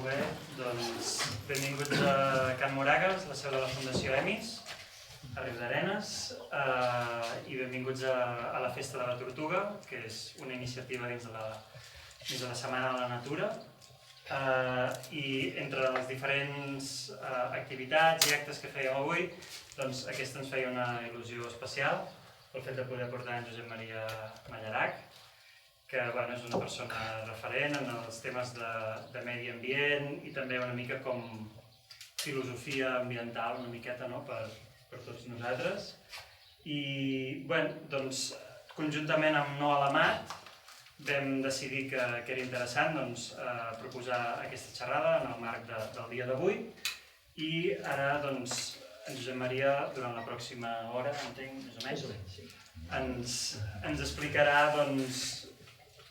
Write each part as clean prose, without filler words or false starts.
Molt bé, doncs benvinguts a Can Moragas, la seu de la Fundació EMIS, a Riudarenes, i benvinguts a la Festa de la Tortuga, que és una iniciativa dins de la Setmana de la Natura. I entre les diferents activitats i actes que fèiem avui, doncs aquesta ens feia una il·lusió especial, el fet de poder portar en Josep Maria Mallarac, que és una persona referent en els temes de medi ambient i també una mica com filosofia ambiental, una miqueta per tots nosaltres. I doncs, conjuntament amb Noa Lamat vam decidir que era interessant proposar aquesta xerrada en el marc del dia d'avui. I ara en Josep Maria, durant la pròxima hora, entenc, més o menys, ens explicarà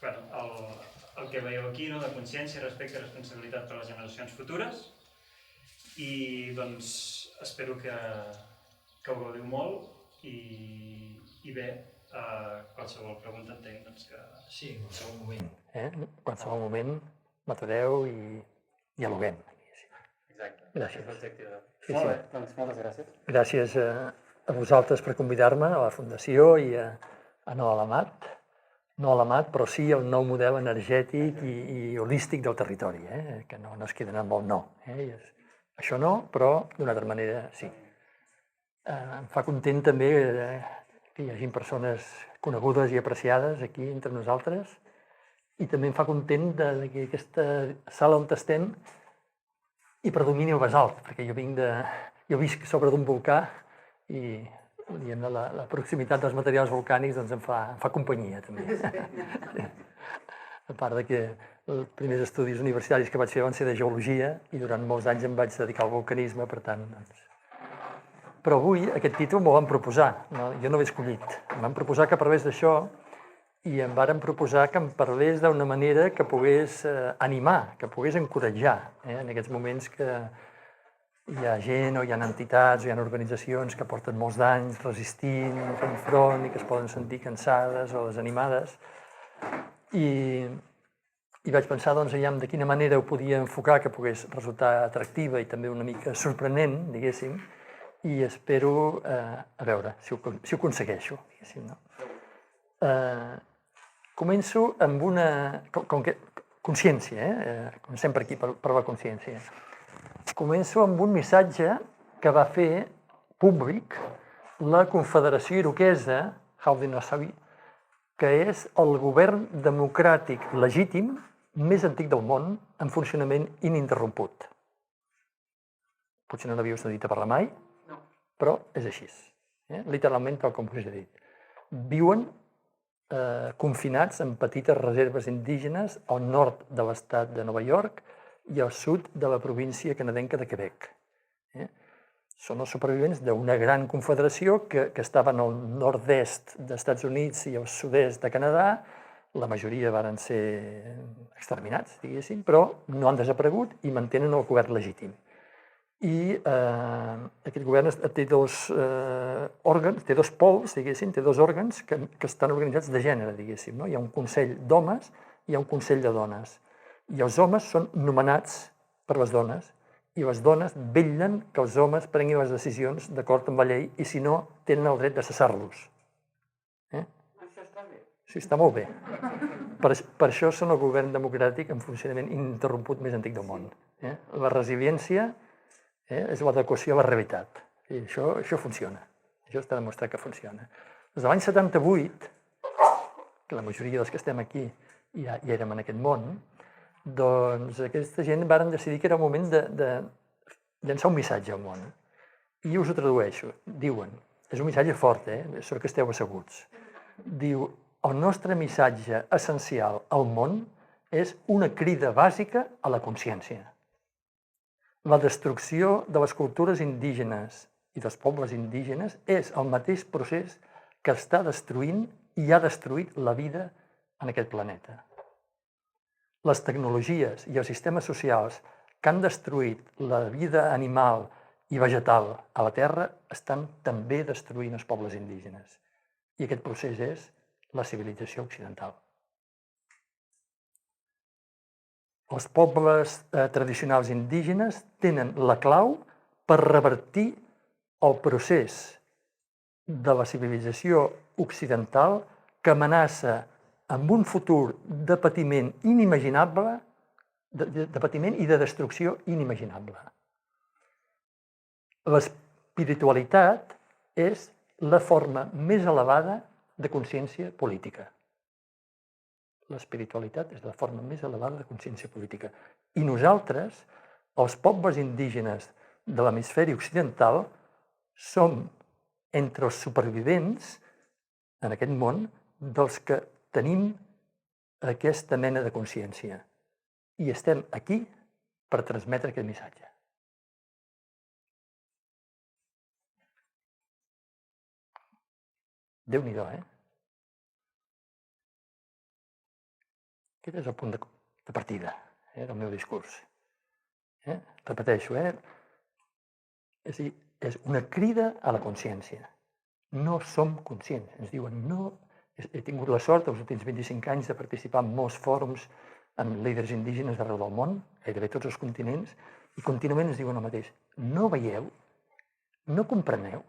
el que veieu aquí, de consciència, respecte i responsabilitat per a les generacions futures. I espero que ho gaudiu molt i bé, qualsevol pregunta entenc que... Sí, en qualsevol moment. En qualsevol moment m'atureu i dialoguem. Exacte. Gràcies. És l'objectiu. Molt bé, doncs moltes gràcies. Gràcies a vosaltres per convidar-me, a la Fundació i a Noa Lamat. Noa Lamat, però sí el nou model energètic i holístic del territori, que no es queden amb el no. Això no, però d'una altra manera sí. Em fa content també que hi hagi persones conegudes i apreciades aquí entre nosaltres i també em fa content que aquesta sala on estem hi predomini el basalt, perquè jo visc sobre d'un volcà i la proximitat dels materials volcànics em fa companyia també. A part que els primers estudis universitaris que vaig fer van ser de geologia i durant molts anys em vaig dedicar al volcanisme, per tant... Però avui aquest títol m'ho van proposar, jo no l'he escollit. Em van proposar que parlés d'això i em varen proposar que em parlés d'una manera que pogués animar, que pogués encoratjar en aquests moments que hi ha gent o hi ha entitats o hi ha organitzacions que porten molts d'anys resistint, fent front i que es poden sentir cansades o desanimades. I vaig pensar de quina manera ho podia enfocar que pogués resultar atractiva i també una mica sorprenent, diguéssim, i espero, a veure, si ho aconsegueixo, diguéssim, no? Començo amb una... consciència, com sempre aquí per la consciència. Començo amb un missatge que va fer públic la Confederació Iroquesa Haudenosaunee, que és el govern democràtic legítim més antic del món en funcionament ininterromput. Potser no l'havíeu sentit a parlar mai, però és així, literalment tal com us he dit. Viuen confinats en petites reserves indígenes al nord de l'estat de Nova York i al sud de la província canadenca de Quebec. Són els supervivents d'una gran confederació que estava al nord-est dels Estats Units i al sud-est de Canadà. La majoria varen ser exterminats, diguéssim, però no han desaparegut i mantenen el govern legítim. I aquest govern té dos òrgans, té dos pols, diguéssim, té dos òrgans que estan organitzats de gènere, diguéssim. Hi ha un consell d'homes i hi ha un consell de dones. I els homes són nomenats per les dones i les dones vetllen que els homes prenguin les decisions d'acord amb la llei i, si no, tenen el dret de cessar-los. Això està bé. Sí, està molt bé. Per això són el govern democràtic en funcionament ininterromput més antic del món. La resiliència és l'adequació a la realitat. I això funciona. Això està demostrat que funciona. Des de l'any 78, que la majoria dels que estem aquí ja érem en aquest món, doncs aquesta gent varen decidir que era el moment de llançar un missatge al món. I us ho tradueixo. Diuen, és un missatge fort, sort que esteu asseguts. Diu, el nostre missatge essencial al món és una crida bàsica a la consciència. La destrucció de les cultures indígenes i dels pobles indígenes és el mateix procés que està destruint i ha destruït la vida en aquest planeta. Les tecnologies i els sistemes socials que han destruït la vida animal i vegetal a la Terra estan també destruint els pobles indígenes. I aquest procés és la civilització occidental. els pobles tradicionals indígenes tenen la clau per revertir el procés de la civilització occidental que amenaça amb un futur de patiment inimaginable, de patiment i de destrucció inimaginable. L'espiritualitat és la forma més elevada de consciència política. L'espiritualitat és la forma més elevada de consciència política. I nosaltres, els pobles indígenes de l'hemisferi occidental, som entre els supervivents en aquest món dels que tenim aquesta mena de consciència. I estem aquí per transmetre aquest missatge. Déu-n'hi-do, Aquest és el punt de partida del meu discurs. Repeteixo, és a dir, és una crida a la consciència. No som conscients. Ens diuen no. He tingut la sort els últims 25 anys de participar en molts fòrums amb líders indígenes d'arreu del món, gairebé tots els continents, i contínuament ens diuen el mateix. No veieu? No compreneu?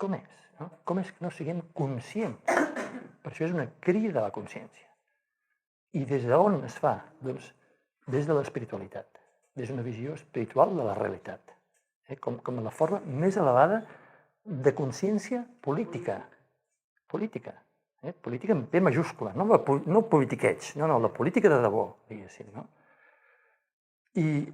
Com és? No? Com és que no siguem conscients? Per això és una crida a la consciència. I des d'on es fa? Doncs des de l'espiritualitat, des d'una visió espiritual de la realitat, com la forma més elevada de consciència política. Política amb P majúscula, no politiqueig, no, la política de debò, diguéssim, no? I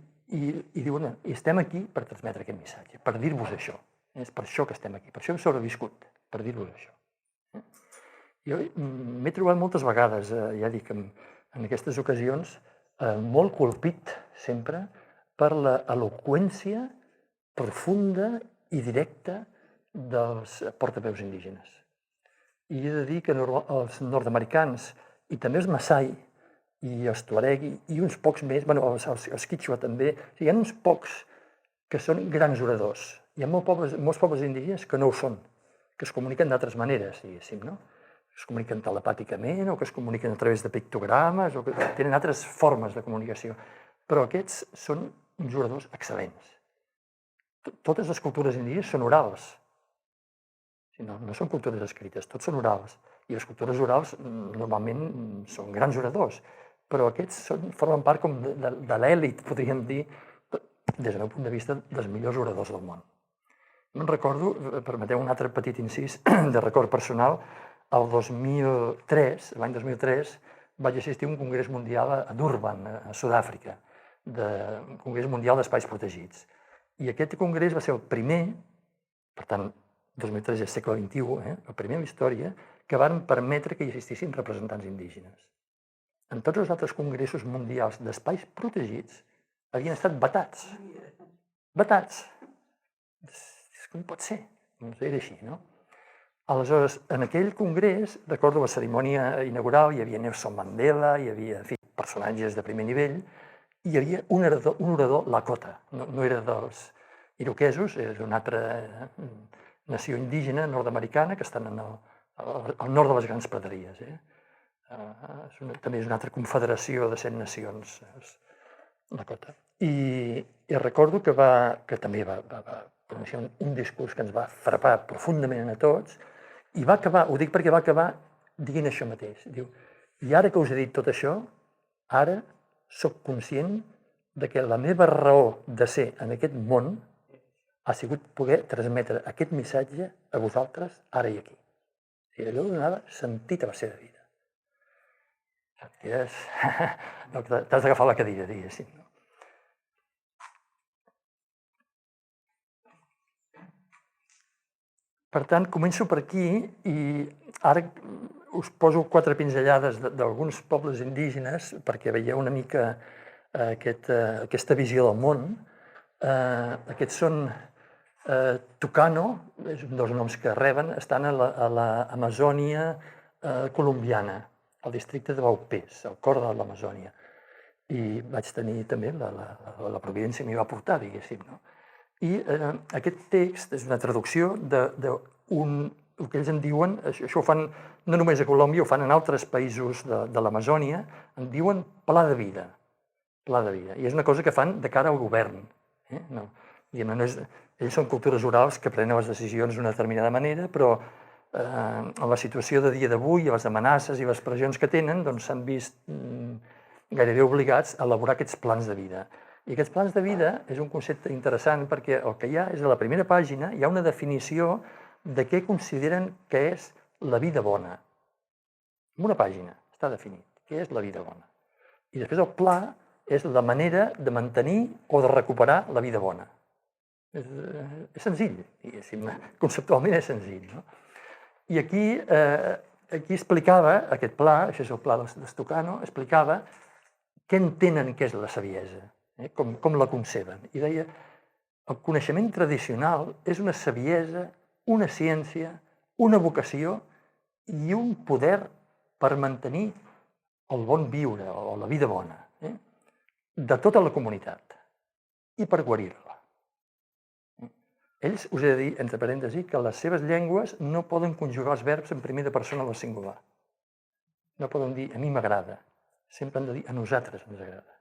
diuen, estem aquí per transmetre aquest missatge, per dir-vos això. És per això que estem aquí, per això hem sobreviscut, per dir-vos això. Jo m'he trobat moltes vegades, ja dic, en aquestes ocasions, molt colpit sempre per l'eloqüència profunda i directa dels portaveus indígenes. I he de dir que els nord-americans, i també els Maasai, i els Tuaregui, i uns pocs més, els Quítxua també, hi ha uns pocs que són grans oradors. Hi ha molts pobles indígenes que no ho són, que es comuniquen d'altres maneres, diguéssim, no? Es comuniquen telepàticament o que es comuniquen a través de pictogrames o que tenen altres formes de comunicació. Però aquests són uns oradors excel·lents. Totes les cultures indígenes són orals. No són cultures escrites, tots són orals. I les cultures orals normalment són grans oradors. Però aquests formen part com de l'èlit, podríem dir, des del meu punt de vista, dels millors oradors del món. Me'n recordo, permeteu un altre petit incís de record personal, l'any 2003, vaig assistir a un congrés mundial a Durban, a Sud-àfrica, un congrés mundial d'espais protegits. I aquest congrés va ser el primer, per tant, 2003 és segle XXI, el primer en la història, que van permetre que hi assistissin representants indígenes. En tots els altres congressos mundials d'espais protegits havien estat vetats. Vetats. Com pot ser? Doncs era així, no? Aleshores, en aquell congrés, recordo la cerimònia inaugural, hi havia Nelson Mandela, hi havia personatges de primer nivell, i hi havia un orador Lakota, no era dels iroquesos, era d'una altra nació indígena nord-americana que estan al nord de les Grans Praderies. També és una altra confederació de 100 nacions, Lakota. I recordo que també va pronunciar un discurs que ens va frapar profundament a tots, i va acabar, ho dic perquè va acabar dient això mateix. Diu, i ara que us he dit tot això, ara sóc conscient de que la meva raó de ser en aquest món ha sigut poder transmetre aquest missatge a vosaltres ara i aquí. I allò donava sentit a la seva vida. T'has d'agafar la cadira, diguéssim. Per tant, començo per aquí i ara us poso 4 pinzellades d'alguns pobles indígenes perquè veieu una mica aquesta visió del món. Aquests són Tucano, és un dels noms que reben, estan a l'Amazònia colombiana, al districte de Baupés, al cor de l'Amazònia. I vaig tenir també la providència m'hi va portar, diguéssim, no? I aquest text és una traducció d'un el que ells en diuen, això ho fan no només a Colòmbia, ho fan en altres països de l'Amazònia, en diuen pla de vida. Pla de vida. I és una cosa que fan de cara al govern. No, ells són cultures orals que prenen les decisions d'una determinada manera, però en la situació de dia d'avui, les amenaces i les pressions que tenen, doncs s'han vist gairebé obligats a elaborar aquests plans de vida. I aquests plans de vida és un concepte interessant perquè el que hi ha és a la primera pàgina hi ha una definició de què consideren que és la vida bona. En una pàgina està definit què és la vida bona. I després el pla és la manera de mantenir o de recuperar la vida bona. És senzill, diguéssim, conceptualment és senzill, no? I aquí explicava, aquest pla, això és el pla d'Estoccano, explicava què entenen que és la saviesa, com la conceben. I deia, el coneixement tradicional és una saviesa, una ciència, una vocació i un poder per mantenir el bon viure o la vida bona de tota la comunitat i per guarir-la. Ells, us he de dir, entre parèntesis, que les seves llengües no poden conjugar els verbs en primera persona a la singular. No poden dir a mi m'agrada, sempre han de dir a nosaltres ens agrada.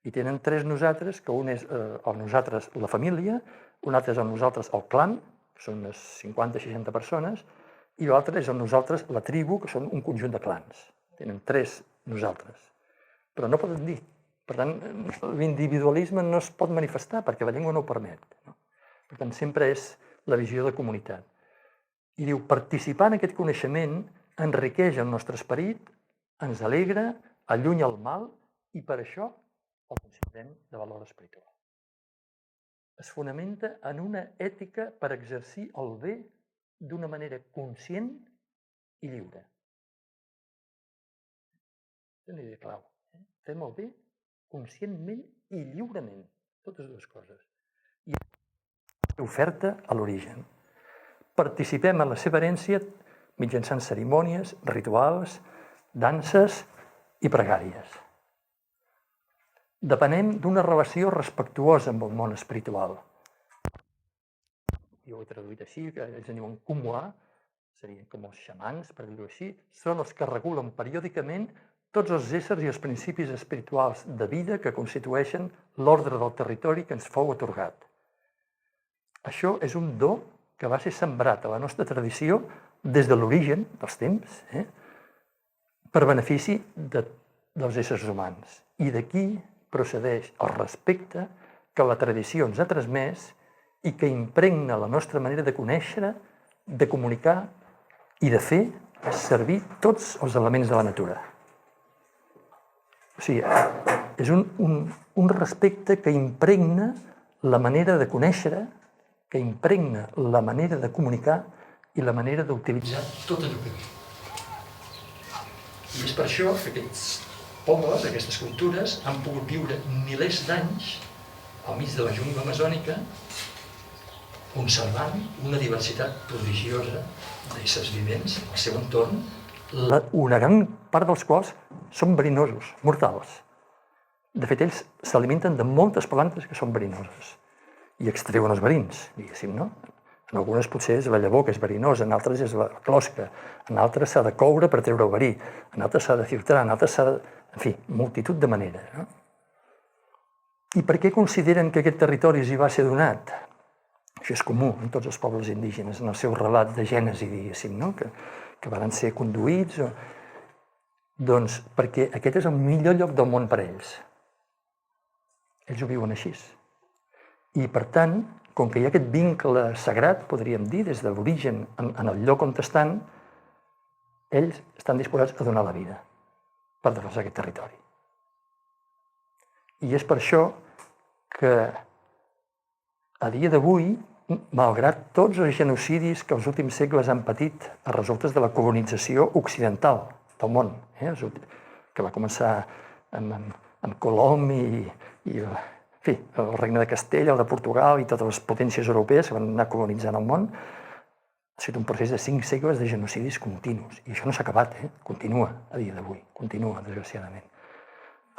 I tenen 3 nosaltres, que un és el nosaltres la família, un altre és el nosaltres el clan, que són unes 50-60 persones, i l'altre és el nosaltres la tribu, que són un conjunt de clans. Tenen 3 nosaltres. Però no poden dir. Per tant, l'individualisme no es pot manifestar perquè la llengua no ho permet. Per tant, sempre és la visió de comunitat. I diu, participar en aquest coneixement enriqueix el nostre esperit, ens alegra, allunya el mal i per això el considerem de valor espiritual. Es fonamenta en una ètica per exercir el bé d'una manera conscient i lliure. És una idea clau. Fem el bé conscientment i lliurement, totes dues coses. I oferta a l'origen. Participem en la seva herència mitjançant cerimònies, rituals, danses i pregàries. Depenem d'una relació respectuosa amb el món espiritual. Jo ho he traduït així, que ells en diuen Kumwa, serien com els xamans, per dir-ho així, són els que regulen periòdicament tots els éssers i els principis espirituals de vida que constitueixen l'ordre del territori que ens fou atorgat. Això és un do que va ser sembrat a la nostra tradició des de l'origen dels temps, per benefici dels éssers humans. I d'aquí procedeix el respecte que la tradició ens ha transmès i que impregna la nostra manera de conèixer, de comunicar i de fer servir tots els elements de la natura. O sigui, és un respecte que impregna la manera de conèixer, que impregna la manera de comunicar i la manera d'utilitzar tot allò que ve. I és per això que aquests pobles, aquestes cultures, han pogut viure milers d'anys al mig de la jungla amazònica, conservant una diversitat prodigiosa d'éssers vivents al seu entorn, una gran part dels quals són verinosos, mortals. De fet, ells s'alimenten de moltes plantes que són verinoses i extreuen els verins, diguéssim, no? En algunes potser és la llavor que és verinosa, en altres és la closca, en altres s'ha de coure per treure el verí, en altres s'ha de filtrar, en altres s'ha de... En fi, multitud de maneres, no? I per què consideren que aquest territori els hi va ser donat? Això és comú en tots els pobles indígenes, en el seu relat de gènesi, diguéssim, no? Que van ser conduïts. Doncs perquè aquest és el millor lloc del món per a ells. Ells ho viuen així. I per tant, com que hi ha aquest vincle sagrat, podríem dir, des de l'origen en el lloc on estan, ells estan disposats a donar la vida per defensar aquest territori. I és per això que a dia d'avui, malgrat tots els genocidis que els últims segles han patit a resultes de la colonització occidental del món, que va començar amb Colom i el regne de Castella, el de Portugal i totes les potències europees que van anar colonitzant el món, ha sigut un procés de 5 segles de genocidis continus. I això no s'ha acabat, continua a dia d'avui, continua, desgraciadament.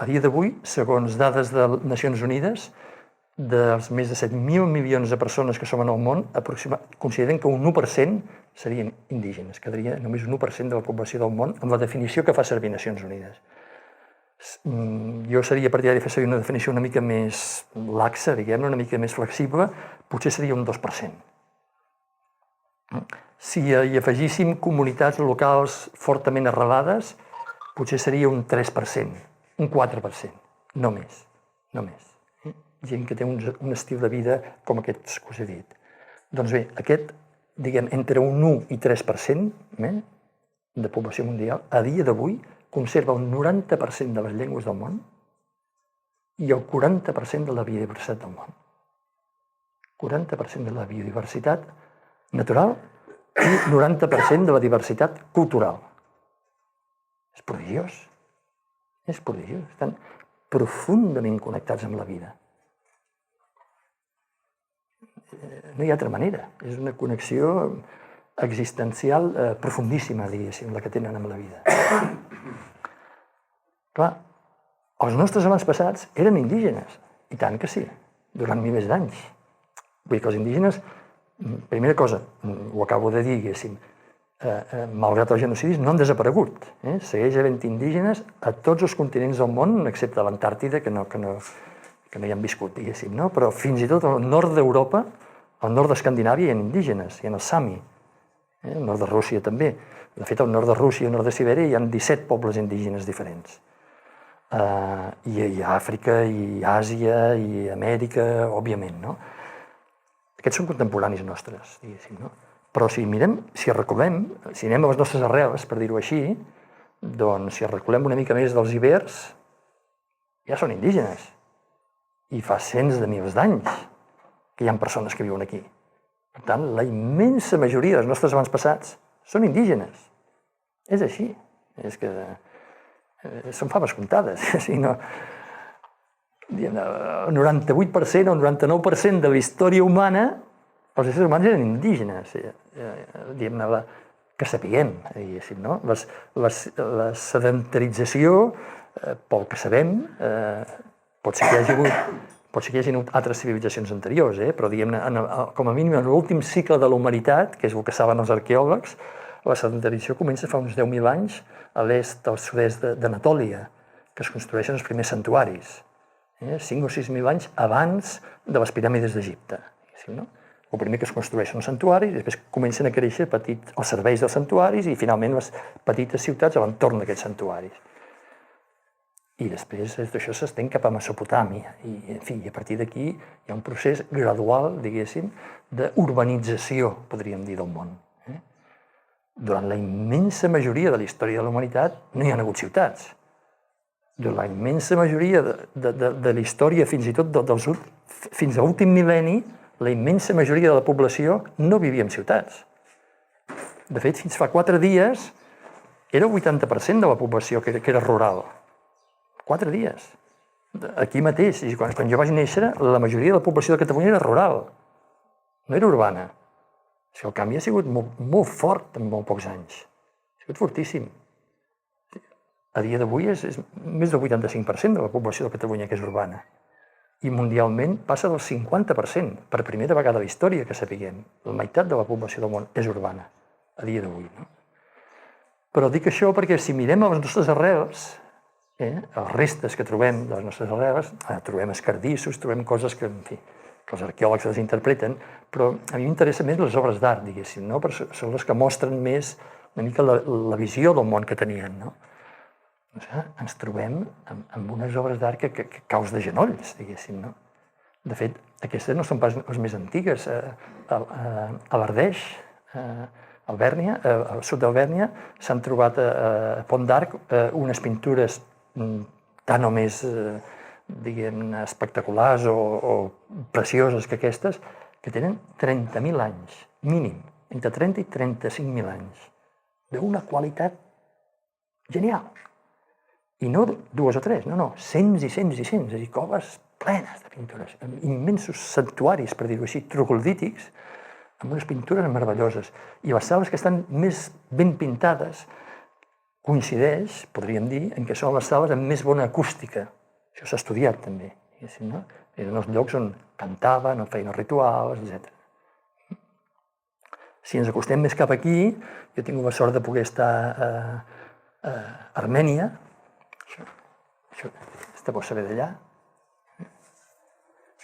A dia d'avui, segons dades de Nacions Unides, dels més de 7.000 milions de persones que som en el món, consideren que un 1% serien indígenes. Quedaria només un 1% de la població del món amb la definició que fa servir Nacions Unides. Jo seria partidari de fer servir una definició una mica més laxa, diguem-ne, una mica més flexible, potser seria un 2%. Si hi afegíssim comunitats locals fortament arrelades, potser seria un 3%, un 4%, no més, no més. Gent que té un estil de vida com aquests que us he dit. Doncs bé, aquest, diguem, entre un 1 i 3% de població mundial, a dia d'avui, conserva un 90% de les llengües del món i el 40% de la biodiversitat del món. 40% de la biodiversitat natural i 90% de la diversitat cultural. És prodigiós. És prodigiós. Estan profundament connectats amb la vida. No hi ha altra manera. És una connexió existencial profundíssima, diguéssim, la que tenen amb la vida. Clar, els nostres avantpassats eren indígenes, i tant que sí, durant milers d'anys. Vull dir que els indígenes, primera cosa, ho acabo de dir, diguéssim, malgrat els genocidis, no han desaparegut. Segueix havent indígenes a tots els continents del món, excepte a l'Antàrtida, que no hi han viscut, diguéssim, no? Però fins i tot al nord d'Europa, al nord d'Escandinàvia hi ha indígenes, hi ha el Sami, al nord de Rússia també. De fet, al nord de Rússia i al nord de Sibèria hi ha 17 pobles indígenes diferents. I a Àfrica, i a Àsia, i a Amèrica, òbviament, no? Aquests són contemporanis nostres, diguéssim, no? Però si reculem, si anem a les nostres arrels, per dir-ho així, doncs si reculem una mica més dels ibers, ja són indígenes. I fa cents de milers d'anys que hi ha persones que viuen aquí. Per tant, la immensa majoria dels nostres avantpassats són indígenes. És així. És que són faves comptades. El 98% o el 99% de la història humana, els éssers humans eren indígenes. Que sapiguem, diguéssim, no? La sedentarització, pel que sabem, pot ser que hi hagi altres civilitzacions anteriors, però com a mínim en l'últim cicle de la humanitat, que és el que saben els arqueòlegs, la sedentarització comença fa uns 10.000 anys a l'est, al sud-est d'Anatòlia, que es construeixen els primers santuaris. 5 o 6.000 anys abans de les piràmides d'Egipte. El primer que es construeixen els santuaris, després comencen a créixer els serveis dels santuaris i finalment les petites ciutats a l'entorn d'aquests santuaris. I després això s'estén cap a Mesopotàmia. I a partir d'aquí hi ha un procés gradual, diguéssim, d'urbanització, podríem dir, del món. Durant la immensa majoria de la història de la humanitat no hi ha hagut ciutats. Durant la immensa majoria de la història, fins i tot fins a l'últim mil·lenni, la immensa majoria de la població no vivia en ciutats. De fet, fins fa 4 dies era el 80% de la població que era rural. 4 dies. Aquí mateix, quan jo vaig néixer, la majoria de la població de Catalunya era rural, no era urbana. El canvi ha sigut molt fort en molt pocs anys. Ha sigut fortíssim. A dia d'avui és més del 85% de la població de Catalunya que és urbana. I mundialment passa del 50%, per primera vegada a la història que sapiguem. La meitat de la població del món és urbana, a dia d'avui. Però dic això perquè si mirem a les nostres arrels, els restes que trobem de les nostres arrels, trobem escardissos, trobem coses que els arqueòlegs les interpreten, però a mi m'interessa més les obres d'art, diguéssim, perquè són les que mostren més una mica la visió del món que tenien. Ens trobem amb unes obres d'art que caus de genolls, diguéssim. De fet, aquestes no són pas les més antigues. A l'Ardeix, al sud d'Albèrnia, s'han trobat a Pont d'Arc unes pintures tant o més espectaculars o precioses que aquestes, que tenen 30.000 anys, mínim, entre 30 i 35.000 anys, d'una qualitat genial. I no 2 o 3, no, cents i cents i cents, és a dir, coves plenes de pintures, immensos santuaris, per dir-ho així, troglodítics, amb unes pintures meravelloses. I les sales que estan més ben pintades coincideix, podríem dir, en què són les sales amb més bona acústica. Això s'ha estudiat també, eren els llocs on cantaven, on feien els rituals, etc. Si ens acostem més cap aquí, jo he tingut la sort de poder estar a Armènia. Aquesta bossa ve d'allà.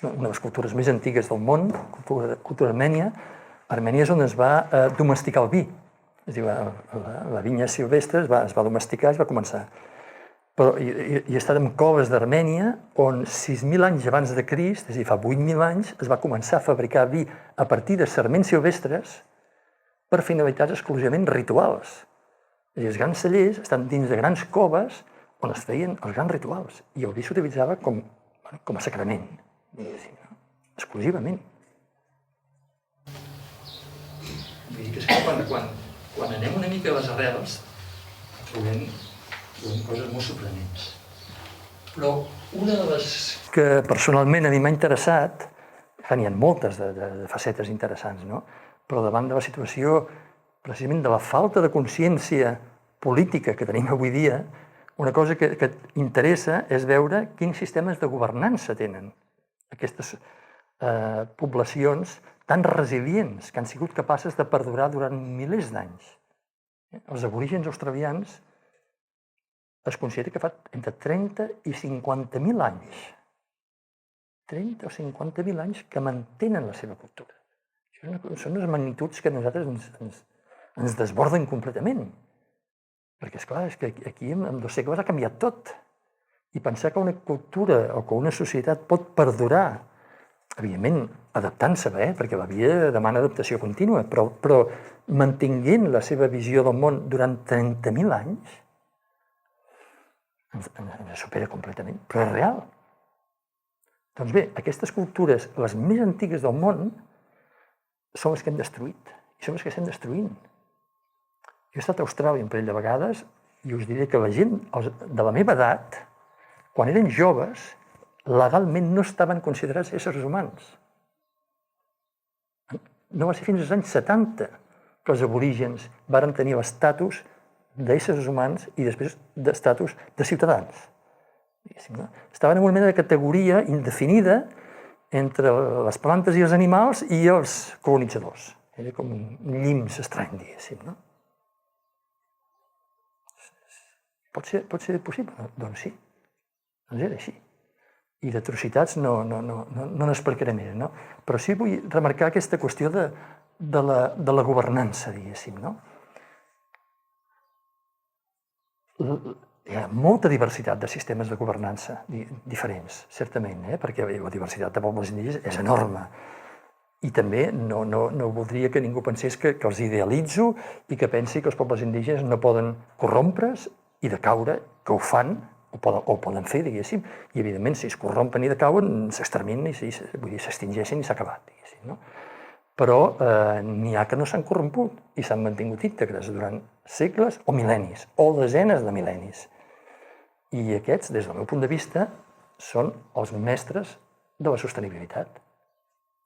Una de les cultures més antigues del món, cultura armènia. Armènia és on es va domesticar el vi. És a dir, la vinya silvestre es va domesticar, es va començar. Però he estat en coves d'Armènia on 6.000 anys abans de Crist, és a dir, fa 8.000 anys, es va començar a fabricar vi a partir de sarments silvestres per finalitats exclusivament rituals. És a dir, els grans cellers estan dins de grans coves on es feien els grans rituals i el vi s'utilitzava com a sacrament, diguéssim, exclusivament. Vull dir que és que quan anem una mica a les arrels trobem coses molt sorprenents. Però una de les que personalment a mi m'ha interessat, n'hi ha moltes de facetes interessants, no? Però davant de la situació precisament de la falta de consciència política que tenim avui dia, una cosa que interessa és veure quins sistemes de governança tenen aquestes poblacions tan resilients que han sigut capaces de perdurar durant milers d'anys. Els aborígens australians es considera que fa entre 30 i 50.000 anys. 30 o 50.000 anys que mantenen la seva cultura. Són unes magnituds que a nosaltres ens desborden completament. Perquè, esclar, és que aquí en 2 segles ha canviat tot. I pensar que una cultura o que una societat pot perdurar, evidentment, adaptant-se bé, perquè la vida demana adaptació contínua, però mantinguent la seva visió del món durant 30.000 anys, ens supera completament, però és real. Doncs bé, aquestes cultures, les més antigues del món, són les que hem destruït, i són les que estem destruint. Jo he estat a Austràlia un parell de vegades i us diré que la gent de la meva edat, quan eren joves, legalment no estaven considerats éssers humans. No va ser fins als anys 70 que els aborígens varen tenir l'estatus d'éssers humans i després d'estatus de ciutadans. Estaven en una mena de categoria indefinida entre les plantes i els animals i els colonitzadors. Era com un llims estrany, diguéssim, no? Pot ser possible? Doncs sí. Doncs era així. I d'atrocitats no n'explicaré més, no? Però sí vull remarcar aquesta qüestió de la governança, diguéssim, no? Hi ha molta diversitat de sistemes de governança diferents, certament, perquè la diversitat de pobles indígenes és enorme. I també no voldria que ningú pensés que els idealitzo i que pensi que els pobles indígenes no poden corrompre's i decaure, que ho fan, o poden fer, diguéssim, i evidentment si es corrompen i decauen s'exterminen, vull dir, s'extingeixen i s'ha acabat, diguéssim, no? Però n'hi ha que no s'han corromput i s'han mantingut íntegres durant segles o mil·lennis, o desenes de mil·lennis. I aquests, des del meu punt de vista, són els mestres de la sostenibilitat.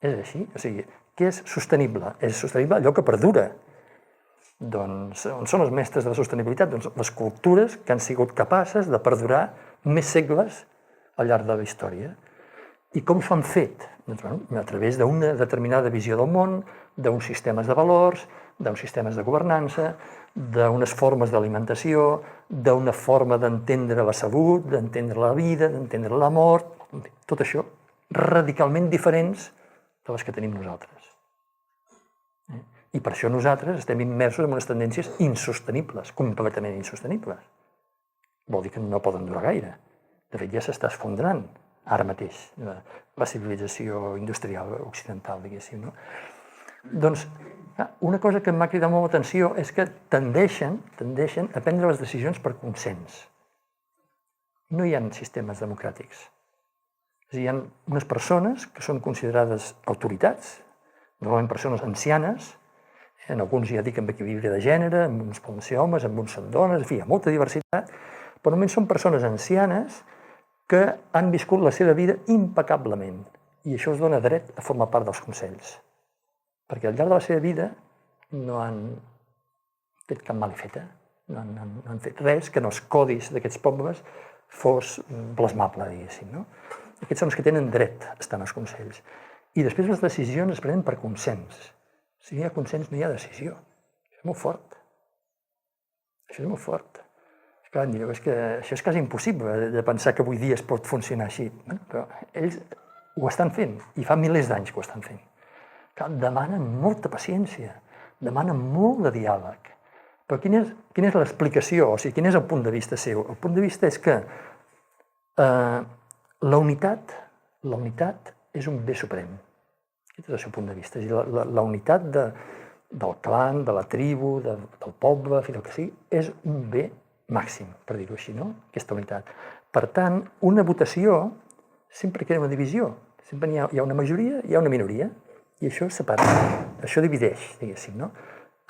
És així. O sigui, què és sostenible? És sostenible allò que perdura. Doncs on són els mestres de la sostenibilitat? Doncs les cultures que han sigut capaces de perdurar més segles al llarg de la història. I com s'ho han fet? Doncs, a través d'una determinada visió del món, d'uns sistemes de valors, d'uns sistemes de governança, d'unes formes d'alimentació, d'una forma d'entendre la salut, d'entendre la vida, d'entendre la mort, tot això radicalment diferents de les que tenim nosaltres. I per això nosaltres estem immersos en unes tendències insostenibles, completament insostenibles. Vol dir que no poden durar gaire. De fet, ja s'està esfondrant ara mateix la civilització industrial occidental, diguéssim, no? Doncs una cosa que m'ha cridat molt l'atenció és que tendeixen a prendre les decisions per consens. No hi ha sistemes democràtics. És a dir, hi ha unes persones que són considerades autoritats, normalment persones ancianes, en alguns ja dic amb equilibri de gènere, en uns poden ser homes, en uns són dones, en fi, hi ha molta diversitat, però normalment són persones ancianes que han viscut la seva vida impecablement i això els dona dret a formar part dels consells. Perquè al llarg de la seva vida no han fet cap malifeta, no han fet res que en els codis d'aquests pobles fos plasmable, diguéssim, no? Aquests són els que tenen dret a estar en els consells. I després les decisions es prenen per consens. Si no hi ha consens, no hi ha decisió. Això és molt fort. Això és molt fort. Clar, direu, és que això és quasi impossible de pensar que avui dia es pot funcionar així. Però ells ho estan fent, i fa milers d'anys que ho estan fent. Clar, demanen molta paciència, demanen molt de diàleg. Però quina és l'explicació? O sigui, quin és el punt de vista seu? El punt de vista és que la unitat és un bé suprem. Aquest és el seu punt de vista. La unitat del clan, de la tribu, del poble, fins al que sigui, és un bé màxim, per dir-ho així, no? Aquesta unitat. Per tant, una votació sempre crea una divisió. Sempre hi ha una majoria, hi ha una minoria, i això separa, això divideix, diguéssim, no?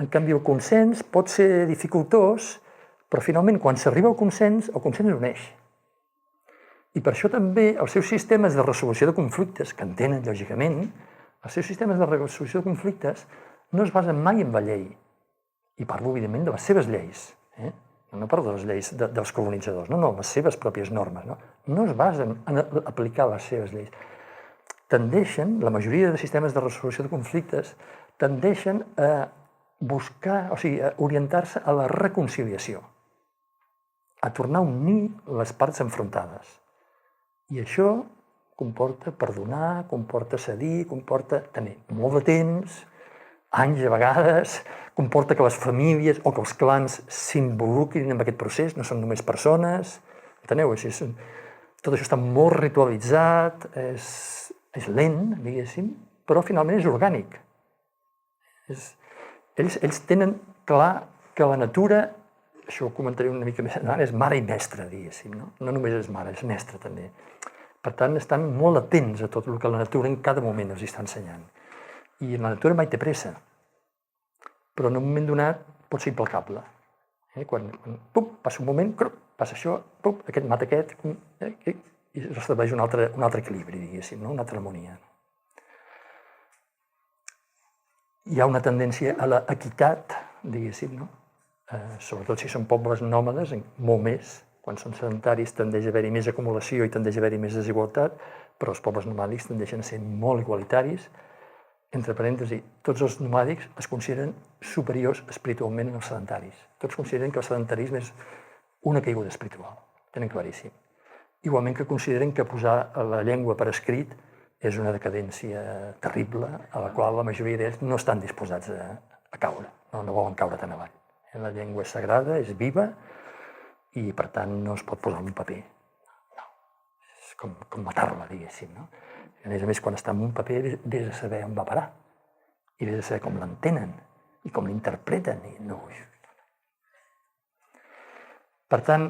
En canvi, el consens pot ser dificultós, però finalment, quan s'arriba al consens uneix. I per això també els seus sistemes de resolució de conflictes, que en tenen, lògicament, els seus sistemes de resolució de conflictes no es basen mai en la llei. I parlo, evidentment, de les seves lleis. No parlo de les lleis dels colonitzadors, no, les seves pròpies normes. No es basen en aplicar les seves lleis. Tendeixen, la majoria de sistemes de resolució de conflictes, tendeixen a buscar, o sigui, a orientar-se a la reconciliació, a tornar a unir les parts enfrontades. I això comporta perdonar, comporta cedir, comporta tenir molt de temps, anys a vegades, comporta que les famílies o que els clans s'involucrin en aquest procés, no són només persones, enteneu? Tot això està molt ritualitzat, és lent, diguéssim, però finalment és orgànic. Ells tenen clar que la natura, això ho comentaré una mica més endavant, és mare i mestra, diguéssim, no? No només és mare, és mestra també. Per tant, estan molt atents a tot el que la natura en cada moment els està ensenyant. I la natura mai té pressa, però en un moment donat pot ser implacable. Quan passa un moment, passa això, aquest mata aquest, i es restableix un altre equilibri, diguéssim, una altra harmonia. Hi ha una tendència a l'equitat, diguéssim, sobretot si són pobles nòmades, molt més. Quan són sedentaris tendeix a haver-hi més acumulació i tendeix a haver-hi més desigualtat, però els pobles nomàdics tendeixen a ser molt igualitaris. Entre parèntesis, tots els nomàdics es consideren superiors espiritualment als sedentaris. Tots consideren que el sedentarisme és una caiguda espiritual, tenen claríssim. Igualment que consideren que posar la llengua per escrit és una decadència terrible a la qual la majoria d'ells no estan disposats a caure, no volen caure tan avall. La llengua és sagrada, és viva, i per tant no es pot posar en un paper. No, és com matar-la, diguéssim, no? A més, quan està en un paper, vés a saber on va parar, i vés a saber com l'entenen, i com l'interpreten. Per tant,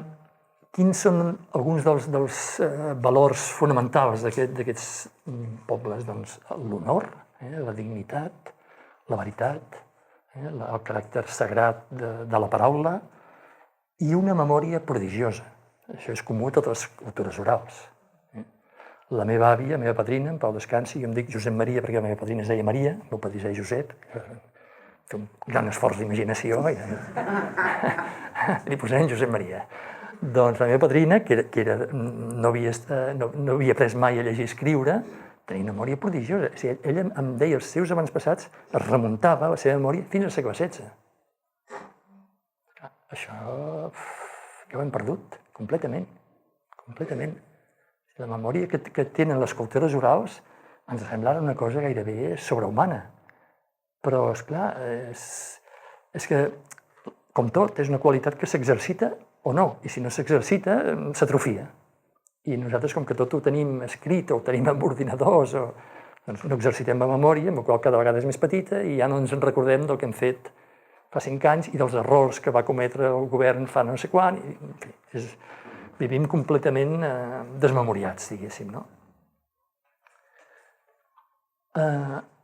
quins són alguns dels valors fonamentals d'aquests pobles? Doncs l'honor, la dignitat, la veritat, el caràcter sagrat de la paraula, i una memòria prodigiosa. Això és comú a totes les cultures orals. La meva àvia, la meva padrina, en pau descansi, jo em dic Josep Maria perquè la meva padrina es deia Maria, el meu padrí es deia Josep, té un gran esforç d'imaginació, li posarem Josep Maria. Doncs la meva padrina, que no havia après mai a llegir i escriure, tenia una memòria prodigiosa. Ella em deia els seus avantpassats, es remuntava la seva memòria fins al segle XVI. Això ja ho hem perdut completament. La memòria que tenen les cultures orals ens sembla una cosa gairebé sobrehumana. Però, esclar, és que, com tot, és una qualitat que s'exercita o no. I si no s'exercita, s'atrofia. I nosaltres, com que tot ho tenim escrit o ho tenim en ordinadors, doncs no exercitem la memòria, amb la qual cada vegada és més petita, i ja no ens en recordem del que hem fet fa 5 anys i dels errors que va cometre el govern fa no sé quan. Vivim completament desmemoriats, diguéssim, no?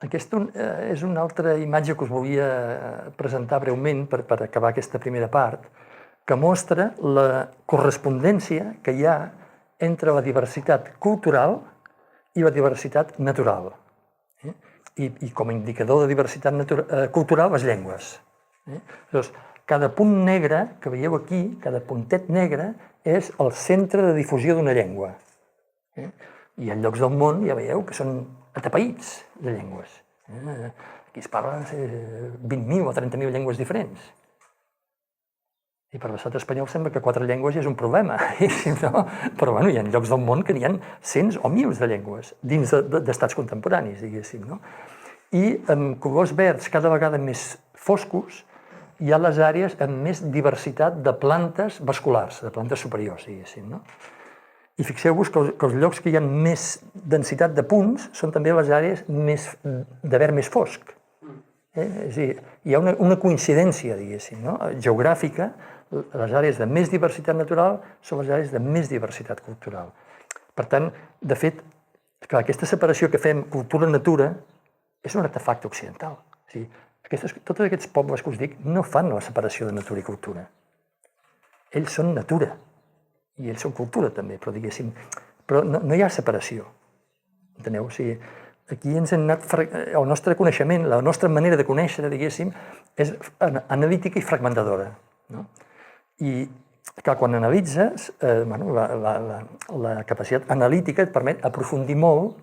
Aquesta és una altra imatge que us volia presentar breument per acabar aquesta primera part, que mostra la correspondència que hi ha entre la diversitat cultural i la diversitat natural. I com a indicador de diversitat cultural, les llengües. Llavors, cada punt negre que veieu aquí, cada puntet negre, és el centre de difusió d'una llengua. I en llocs del món ja veieu que són atapeïts de llengües. Aquí es parla de 20.000 o 30.000 llengües diferents. I per l'estat espanyol sembla que 4 llengües ja és un problema, no? Però bueno, hi ha llocs del món que n'hi ha cents o mils de llengües dins d'estats contemporanis, diguéssim, no? I amb colors verds cada vegada més foscos hi ha les àrees amb més diversitat de plantes vasculars, de plantes superiors, diguéssim, no? I fixeu-vos que els llocs que hi ha més densitat de punts són també les àrees de verd més fosc. És a dir, hi ha una coincidència, diguéssim, no? Geogràfica. Les àrees de més diversitat natural són les àrees de més diversitat cultural. Per tant, de fet, aquesta separació que fem cultura-natura és un artefacte occidental. O sigui, tots aquests pobles que us dic no fan la separació de natura i cultura. Ells són natura i ells són cultura també, però diguéssim, però no hi ha separació. Enteneu? O sigui, aquí ens hem anat, el nostre coneixement, la nostra manera de conèixer, diguéssim, és analítica i fragmentadora, no? I clar, quan analitzes, la capacitat analítica et permet aprofundir molt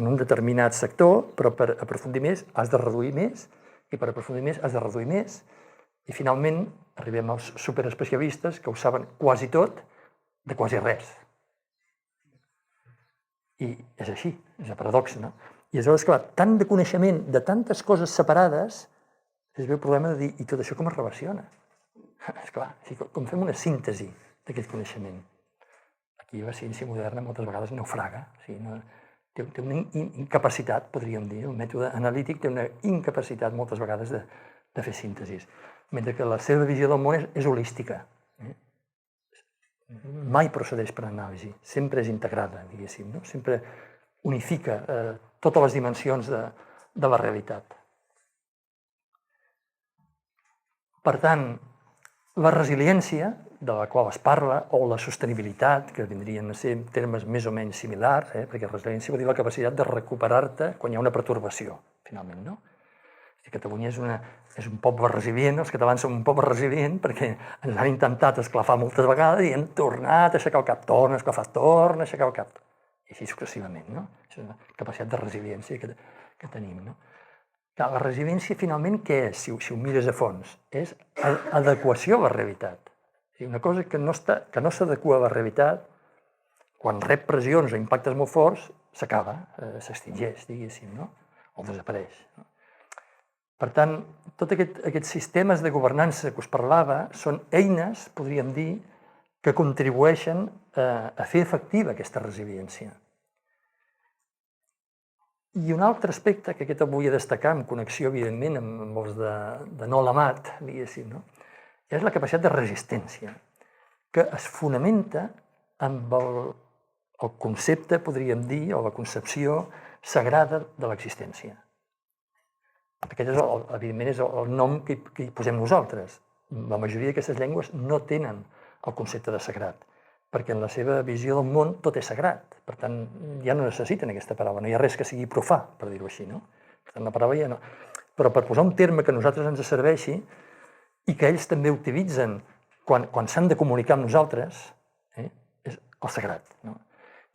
en un determinat sector, però per aprofundir més has de reduir més, i per aprofundir més has de reduir més, i finalment arribem als superespecialistes que ho saben quasi tot de quasi res. I és així, és una paradoxa, no? I aleshores, clar, tant de coneixement de tantes coses separades, es ve el problema de dir, i tot això com es relaciona? Esclar, com fem una síntesi d'aquest coneixement? Aquí la ciència moderna moltes vegades naufraga, té una incapacitat, podríem dir, el mètode analític té una incapacitat moltes vegades de fer síntesis, mentre que la seva visió del món és holística. Mai procedeix per anàlisi, sempre és integrada, diguéssim, no? Sempre unifica totes les dimensions de la realitat. Per tant, la resiliència, de la qual es parla, o la sostenibilitat, que vindrien a ser termes més o menys similars, perquè resiliència vol dir la capacitat de recuperar-te quan hi ha una pertorbació, finalment, no? Catalunya és un poble resilient, els catalans som un poble resilient perquè ens han intentat esclafar moltes vegades i hem tornat a aixecar el cap, torna a esclafar, torna a aixecar el cap, i així successivament, no? És una capacitat de resiliència que tenim, no? La resiliència, finalment, què és, si ho mires a fons? És adequació a la realitat. Una cosa que no s'adequa a la realitat, quan rep pressions o impactes molt forts, s'acaba, s'extingeix, diguéssim, no? O desapareix. Per tant, tots aquests sistemes de governança que us parlava són eines, podríem dir, que contribueixen a fer efectiva aquesta resiliència. I un altre aspecte que aquest el volia destacar, en connexió, evidentment, amb els de Noll Amat, diguéssim, no? És la capacitat de resistència, que es fonamenta amb el concepte, podríem dir, o la concepció sagrada de l'existència. Aquest, evidentment, és el nom que hi posem nosaltres. La majoria d'aquestes llengües no tenen el concepte de sagrat, perquè en la seva visió del món tot és sagrat. Per tant, ja no necessiten aquesta paraula, no hi ha res que sigui profà, per dir-ho així, no? Per tant, la paraula ja no. Però per posar un terme que a nosaltres ens serveixi i que ells també utilitzen quan s'han de comunicar amb nosaltres, és el sagrat, no?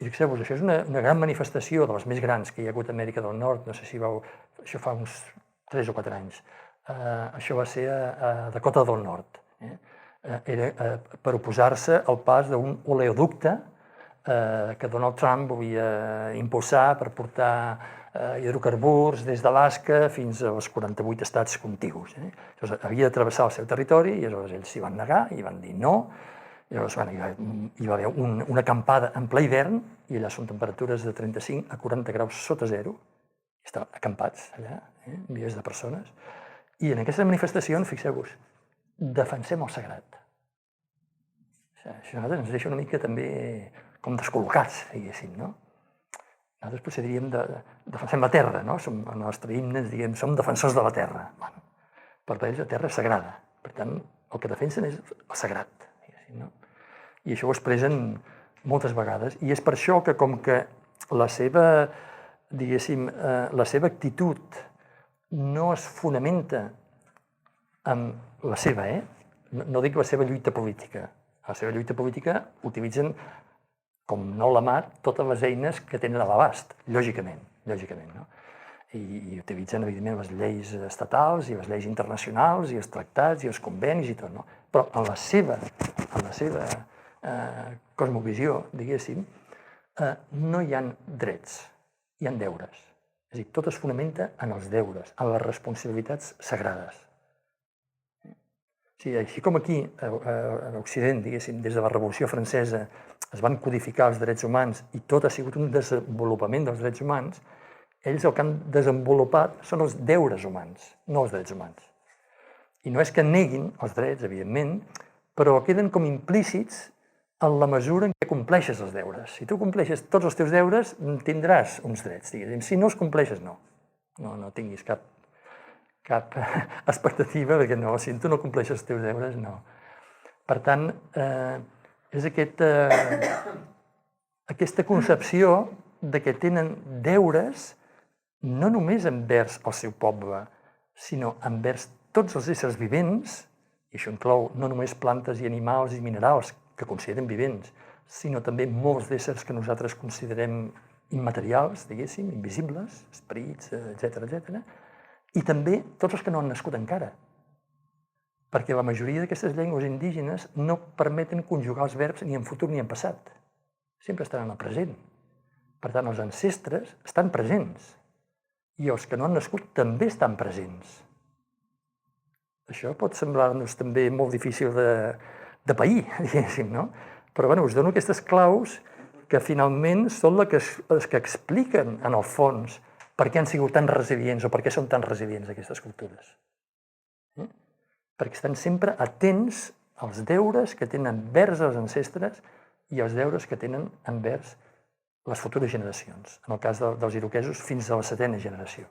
I fixeu-vos, això és una gran manifestació de les més grans que hi ha hagut a Amèrica del Nord, no sé si vau... Això fa uns 3 o 4 anys. Això va ser a Dakota del Nord. Era per oposar-se al pas d'un oleoducte que Donald Trump volia impulsar per portar hidrocarburs des d'Alaska fins als 48 estats contigus. Llavors, havia de travessar el seu territori i aleshores ells s'hi van negar i van dir no. I llavors hi va haver una acampada en ple hivern i allà són temperatures de 35 a 40 graus sota zero. Estan acampats allà, milers de persones. I en aquestes manifestacions, fixeu-vos, defensem el sagrat. Això a nosaltres ens deixa una mica també com descol·locats, diguéssim, no? Nosaltres potser diríem defensem la terra, no? El nostre himne ens diem som defensors de la terra. Per ells la terra és sagrada. Per tant, el que defensen és el sagrat, diguéssim, no? I això ho expressen moltes vegades. I és per això que com que la seva, diguéssim, la seva actitud no es fonamenta en la seva, no dic la seva lluita política. La seva lluita política utilitzen com no la mar, totes les eines que tenen a l'abast, lògicament, no? I utilitzen, evidentment, les lleis estatals i les lleis internacionals i els tractats i els convenis i tot, no? Però en la seva cosmovisió, diguéssim, no hi ha drets, hi ha deures. És a dir, tot es fonamenta en els deures, en les responsabilitats sagrades. Sí, així com aquí, a l'Occident, diguéssim, des de la Revolució Francesa es van codificar els drets humans i tot ha sigut un desenvolupament dels drets humans, ells el que han desenvolupat són els deures humans, no els drets humans. I no és que neguin els drets, evidentment, però queden com implícits en la mesura en què compleixes els deures. Si tu compleixes tots els teus deures, tindràs uns drets, diguéssim. Si no els compleixes, no. No tinguis cap expectativa, perquè no, si tu no compleixes els teus deures, no. Per tant, és aquesta concepció de que tenen deures no només envers el seu poble, sinó envers tots els éssers vivents, i això inclou no només plantes i animals i minerals que consideren vivents, sinó també molts d'éssers que nosaltres considerem immaterials, diguéssim, invisibles, esperits, etc. I també tots els que no han nascut encara. Perquè la majoria d'aquestes llengües indígenes no permeten conjugar els verbs ni en futur ni en passat. Sempre estan en el present. Per tant, els ancestres estan presents. I els que no han nascut també estan presents. Això pot semblar-nos també molt difícil de pair, diguéssim, no? Però bueno, us dono aquestes claus que finalment són les que expliquen, en el fons, per què han sigut tan resilients o per què són tan resilients aquestes cultures. Perquè estan sempre atents als deures que tenen envers els ancestres i als deures que tenen envers les futures generacions, en el cas dels iroquesos fins a la 7a generació.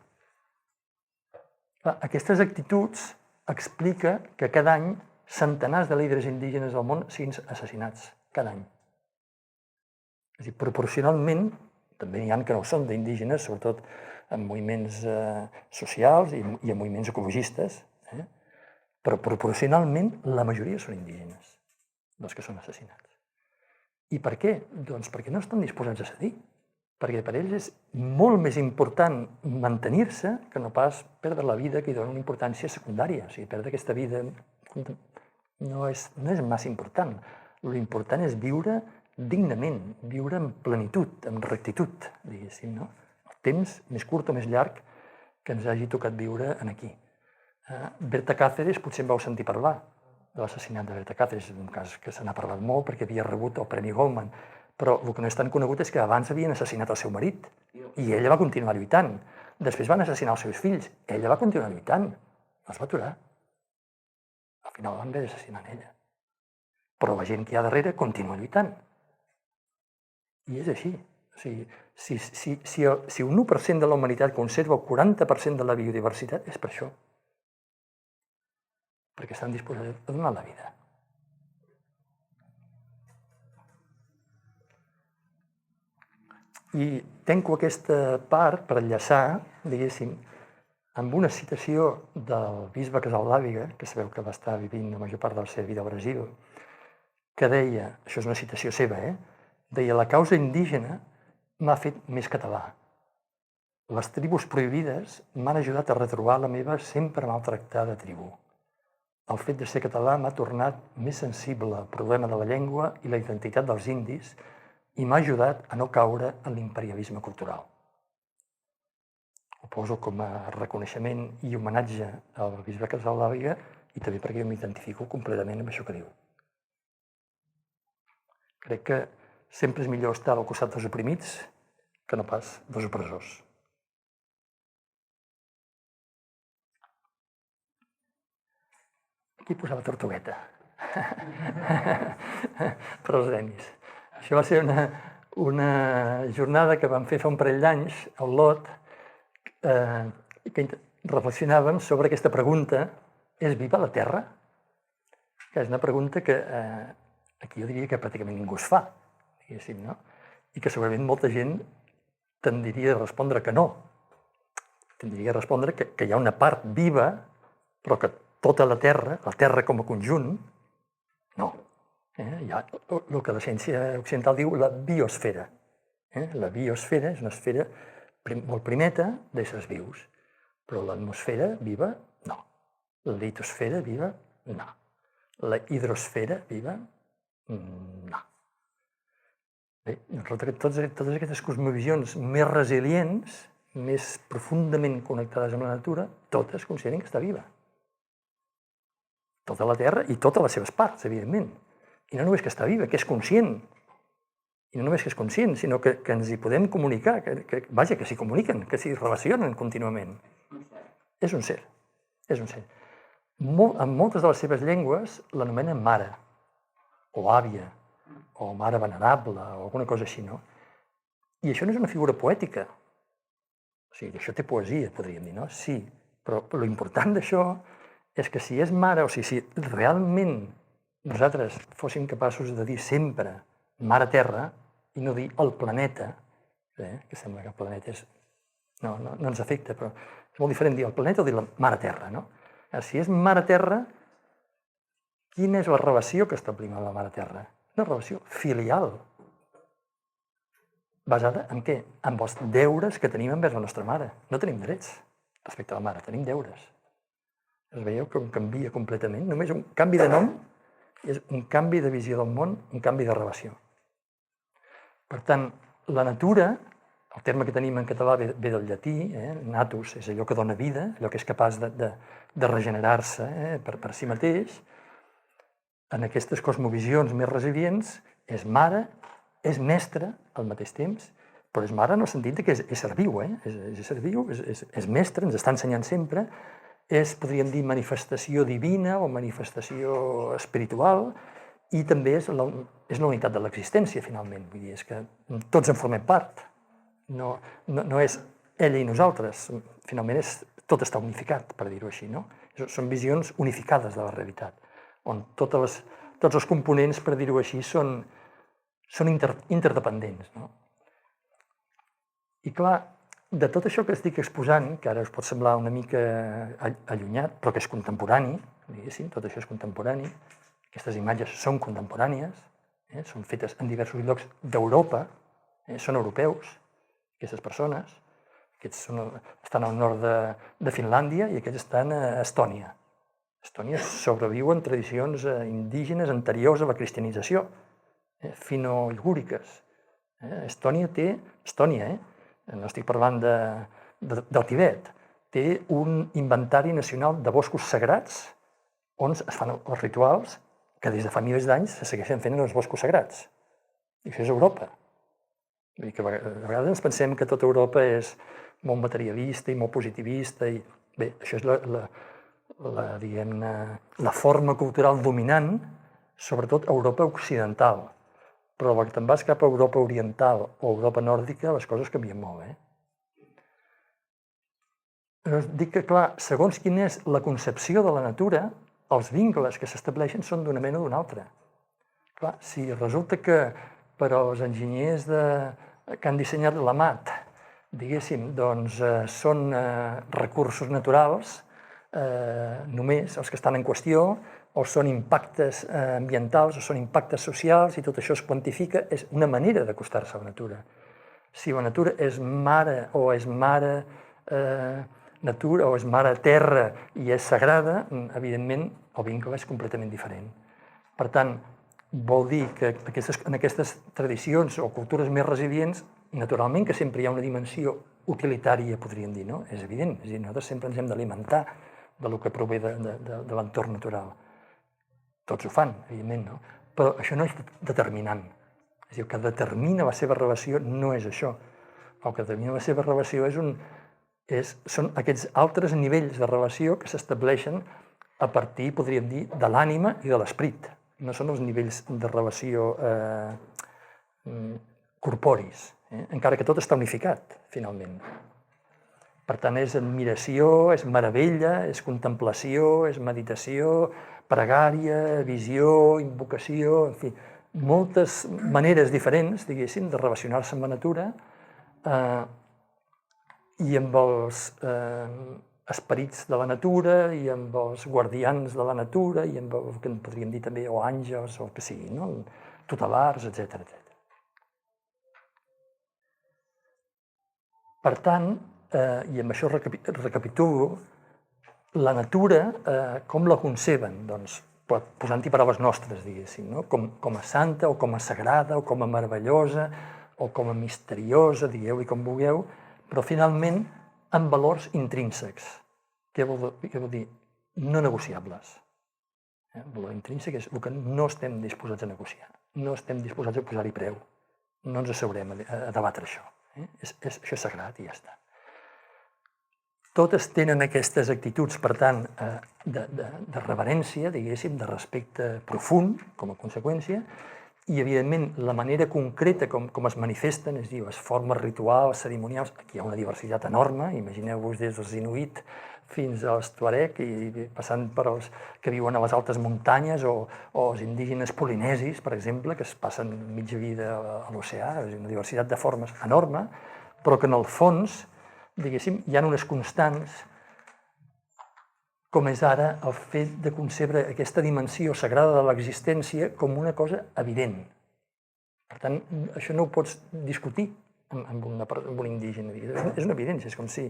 Aquestes actituds explica que cada any centenars de líders indígenes del món siguin assassinats, cada any. És a dir, proporcionalment, també n'hi ha que no ho són d'indígenes, sobretot en moviments socials i en moviments ecologistes, però proporcionalment la majoria són indígenes, dels que són assassinats. I per què? Doncs perquè no estan disposats a cedir. Perquè per ells és molt més important mantenir-se que no pas perdre la vida, que hi dona una importància secundària. O sigui, perdre aquesta vida no és massa important. L'important és viure dignament, viure en plenitud, en rectitud, diguéssim, no? El temps, més curt o més llarg, que ens hagi tocat viure aquí. Berta Cáceres potser en vau sentir parlar, de l'assassinat de Berta Cáceres, és un cas que se n'ha parlat molt perquè havia rebut el Premi Goldman, però el que no és tan conegut és que abans havien assassinat el seu marit i ella va continuar lluitant. Després van assassinar els seus fills, ella va continuar lluitant, no es va aturar. Al final van haver d'assassinar ella. Però la gent que hi ha darrere continua lluitant. I és així. O sigui, si un 1% de la humanitat conserva el 40% de la biodiversitat, és per això. Perquè estan disposats a donar la vida. I tanco aquesta part per enllaçar, diguéssim, amb una citació del bisbe Casaldàliga, que sabeu que va estar vivint la major part de la seva vida al Brasil, que deia, això és una citació seva, deia: la causa indígena m'ha fet més català. Les tribus prohibides m'han ajudat a retrobar la meva sempre maltractada tribu. El fet de ser català m'ha tornat més sensible al problema de la llengua i la identitat dels indis i m'ha ajudat a no caure en l'imperialisme cultural. Ho poso com a reconeixement i homenatge al bisbe Casaldàliga i també perquè jo m'identifico completament amb això que diu. Crec que sempre és millor estar al costat dels oprimits que no pas dels opressors. Aquí posava tortugueta. Per als Denis. Això va ser una jornada que vam fer fa un parell d'anys al Lot, que reflexionàvem sobre aquesta pregunta: és viva la Terra? Que és una pregunta que aquí jo diria que pràcticament ningú es fa, diguéssim, no? I que segurament molta gent tendiria a respondre que no. Tendiria a respondre que hi ha una part viva, però que tota la Terra com a conjunt, no. Hi ha el que la ciència occidental diu la biosfera. La biosfera és una esfera molt primeta d'éssers vius, però l'atmosfera viva, no. La litosfera viva, no. La hidrosfera viva, no. Bé, totes aquestes cosmovisions més resilients, més profundament connectades amb la natura, totes consideren que està viva. Tota la Terra i totes les seves parts, evidentment. I no només que està viva, que és conscient. I no només que és conscient, sinó que ens hi podem comunicar, vaja, que s'hi comuniquen, que s'hi relacionen contínuament. És un ser, és un ser. En moltes de les seves llengües l'anomenen mare, o àvia, o mare venerable, o alguna cosa així, no? I això no és una figura poètica. O sigui, això té poesia, podríem dir, no? Sí, però l'important d'això és que si és mare, o sigui, si realment nosaltres fóssim capaços de dir sempre mare terra i no dir el planeta, que sembla que el planeta és... no ens afecta, però és molt diferent dir el planeta o dir la mare terra, no? Si és mare terra, quina és la relació que establim amb la mare terra? Una relació filial. Basada en què? En els deures que tenim envers la nostra mare. No tenim drets respecte a la mare, tenim deures. Es veieu com canvia completament? Només un canvi de nom és un canvi de visió del món, un canvi de relació. Per tant, la natura, el terme que tenim en català ve del llatí, natus, és allò que dona vida, allò que és capaç de regenerar-se per si mateix. En aquestes cosmovisions més resilients, és mare, és mestre al mateix temps, però és mare en el sentit que és ésser viu, és ésser viu, és mestre, ens està ensenyant sempre, és, podríem dir, manifestació divina o manifestació espiritual, i també és la unitat de l'existència, finalment. Vull dir, és que tots en formem part. No és ella i nosaltres, finalment tot està unificat, per dir-ho així, no? Són visions unificades de la realitat, on tots els components, per dir-ho així, són interdependents, no? I clar, de tot això que estic exposant, que ara us pot semblar una mica allunyat, però que és contemporani, diguéssim, tot això és contemporani, aquestes imatges són contemporànies, són fetes en diversos llocs d'Europa, són europeus, aquestes persones, aquests estan al nord de Finlàndia i aquests estan a Estònia. Estònia sobreviu en tradicions indígenes anteriors a la cristianització, fino-igúriques. Estònia, no estic parlant del Tibet, té un inventari nacional de boscos sagrats on es fan els rituals que des de fa milers d'anys se segueixen fent en els boscos sagrats. I això és Europa. Vull dir que a vegades ens pensem que tota Europa és molt materialista i molt positivista. Bé, això és la forma cultural dominant, sobretot a Europa occidental. Però quan te'n vas cap a Europa oriental o Europa nòrdica, les coses canvien molt, Però dic que, clar, segons quina és la concepció de la natura, els vincles que s'estableixen són d'una mena o d'una altra. Clar, si resulta que per als enginyers que han dissenyat la mat, diguéssim, doncs són recursos naturals, només els que estan en qüestió, o són impactes ambientals, o són impactes socials, i tot això es quantifica, és una manera d'acostar-se a la natura. Si la natura és mare o és mare natura o és mare terra i és sagrada, evidentment el vincle és completament diferent. Per tant, vol dir que en aquestes tradicions o cultures més resilients, naturalment que sempre hi ha una dimensió utilitària, podríem dir, no? És evident, és a dir, nosaltres sempre ens hem d'alimentar del que prové de l'entorn natural. Tots ho fan, evidentment, no? Però això no és determinant. És a dir, el que determina la seva relació no és això. El que determina la seva relació són aquests altres nivells de relació que s'estableixen a partir, podríem dir, de l'ànima i de l'esperit. No són els nivells de relació corporis, encara que tot està unificat, finalment. Per tant, és admiració, és meravella, és contemplació, és meditació, pregària, visió, invocació, en fi, moltes maneres diferents, diguéssim, de relacionar-se amb la natura i amb els esperits de la natura i amb els guardians de la natura i amb el que en podríem dir també o àngels o el que sigui, no? Tutelars, etc. Per tant, i amb això recapitulo, la natura, com la conceben? Doncs posant-hi paraules nostres, diguéssim, no? Com a santa o com a sagrada o com a meravellosa o com a misteriosa, digueu-hi com vulgueu, però finalment amb valors intrínsecs. Què vol dir? No negociables. El valor intrínsec és el que no estem disposats a negociar, no estem disposats a posar-hi preu, no ens asseurem a debatre això. Això és sagrat i ja està. Totes tenen aquestes actituds, per tant, de reverència, diguéssim, de respecte profund, com a conseqüència, i, evidentment, la manera concreta com es manifesten, és a dir, les formes rituals, cerimonials, aquí hi ha una diversitat enorme, imagineu-vos des dels inuit fins als tuareg, i passant per els que viuen a les altes muntanyes, o els indígenes polinesis, per exemple, que es passen mitja vida a l'oceà, és una diversitat de formes enorme, però que en el fons, diguéssim, hi ha unes constants, com és ara el fet de concebre aquesta dimensió sagrada de l'existència com una cosa evident. Per tant, això no ho pots discutir amb un indígena. És una evidència, és com si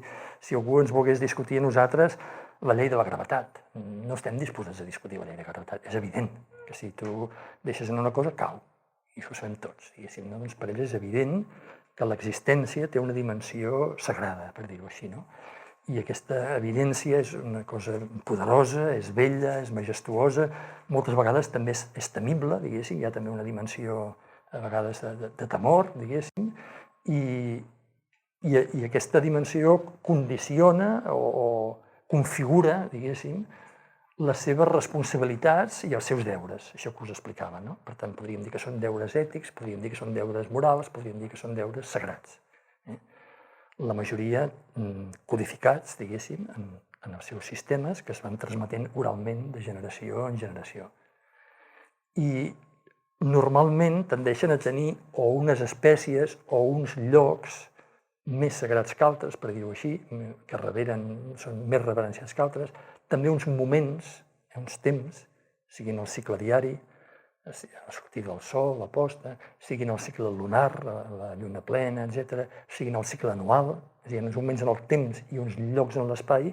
algú ens volgués discutir a nosaltres la llei de la gravetat. No estem disposats a discutir la llei de la gravetat. És evident que si tu deixes en una cosa, cau. I això ho sabem tots, diguéssim. Doncs per ells és evident que l'existència té una dimensió sagrada, per dir-ho així, no? I aquesta evidència és una cosa poderosa, és bella, és majestuosa, moltes vegades també és temible, diguéssim, hi ha també una dimensió a vegades de temor, diguéssim, i aquesta dimensió condiciona o configura, diguéssim, les seves responsabilitats i els seus deures, això que us explicava, no? Per tant, podríem dir que són deures ètics, podríem dir que són deures morals, podríem dir que són deures sagrats. La majoria codificats, diguéssim, en els seus sistemes que es van transmetent oralment de generació en generació. I normalment tendeixen a tenir o unes espècies o uns llocs més sagrats que altres, per dir-ho així, que són més reverenciats que altres, també uns moments, uns temps, siguin el cicle diari, la sortida del sol, la posta, siguin el cicle lunar, la lluna plena, etc., siguin el cicle anual, és a dir, uns moments en el temps i uns llocs en l'espai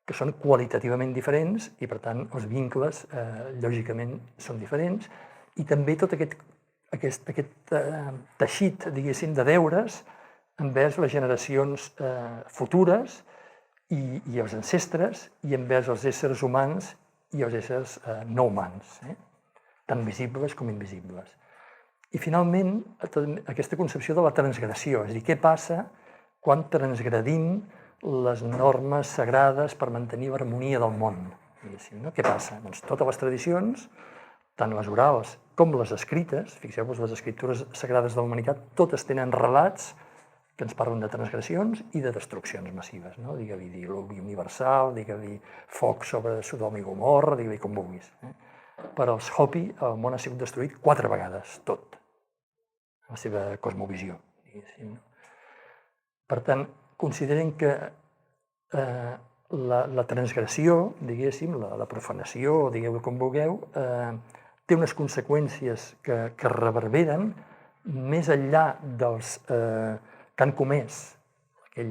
que són qualitativament diferents i, per tant, els vincles, lògicament, són diferents, i també tot aquest teixit, diguéssim, de deures envers les generacions futures i els ancestres i envers els éssers humans i els éssers no humans, tant visibles com invisibles. I, finalment, aquesta concepció de la transgressió, és a dir, què passa quan transgredim les normes sagrades per mantenir l'harmonia del món, diguéssim, no? Què passa? Doncs totes les tradicions, tant les orals com les escrites, fixeu-vos, les escriptures sagrades de la humanitat, totes tenen relats que ens parlen de transgressions i de destruccions massives, no? Digue-li diluvi universal, digue-li foc sobre Sodoma i Gomorra, digue-li com vulguis. Per als Hopi, el món ha sigut destruït 4 vegades, tot, la seva cosmovisió, diguéssim. Per tant, consideren que la transgressió, diguéssim, la profanació, digueu-ho com vulgueu, té unes conseqüències que reverberen més enllà dels que han comès aquell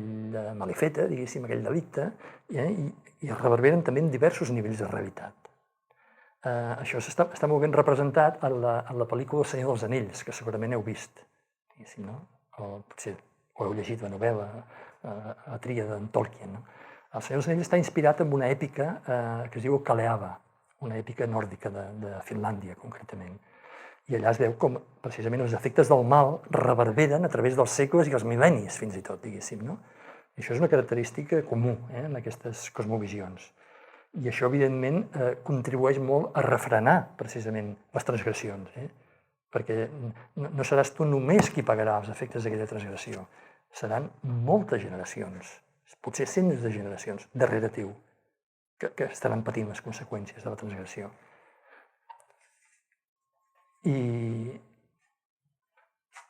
malifeta, diguéssim, aquell delicte, i reverberen també en diversos nivells de realitat. Això està molt ben representat en la pel·lícula El Senyor dels Anells, que segurament heu vist, diguéssim, no? O potser heu llegit la novel·la, la tríada d'en Tolkien, no? El Senyor dels Anells està inspirat en una èpica que es diu Kalevala, una èpica nòrdica de Finlàndia, concretament. I allà es veu com, precisament, els efectes del mal reverberen a través dels segles i els mil·lennis, fins i tot, diguéssim, no? I això és una característica comú en aquestes cosmovisions. I això, evidentment, contribueix molt a refrenar, precisament, les transgressions, perquè no seràs tu només qui pagarà els efectes d'aquella transgressió. Seran moltes generacions, potser cents de generacions, darrere teu, que estaran patint les conseqüències de la transgressió. I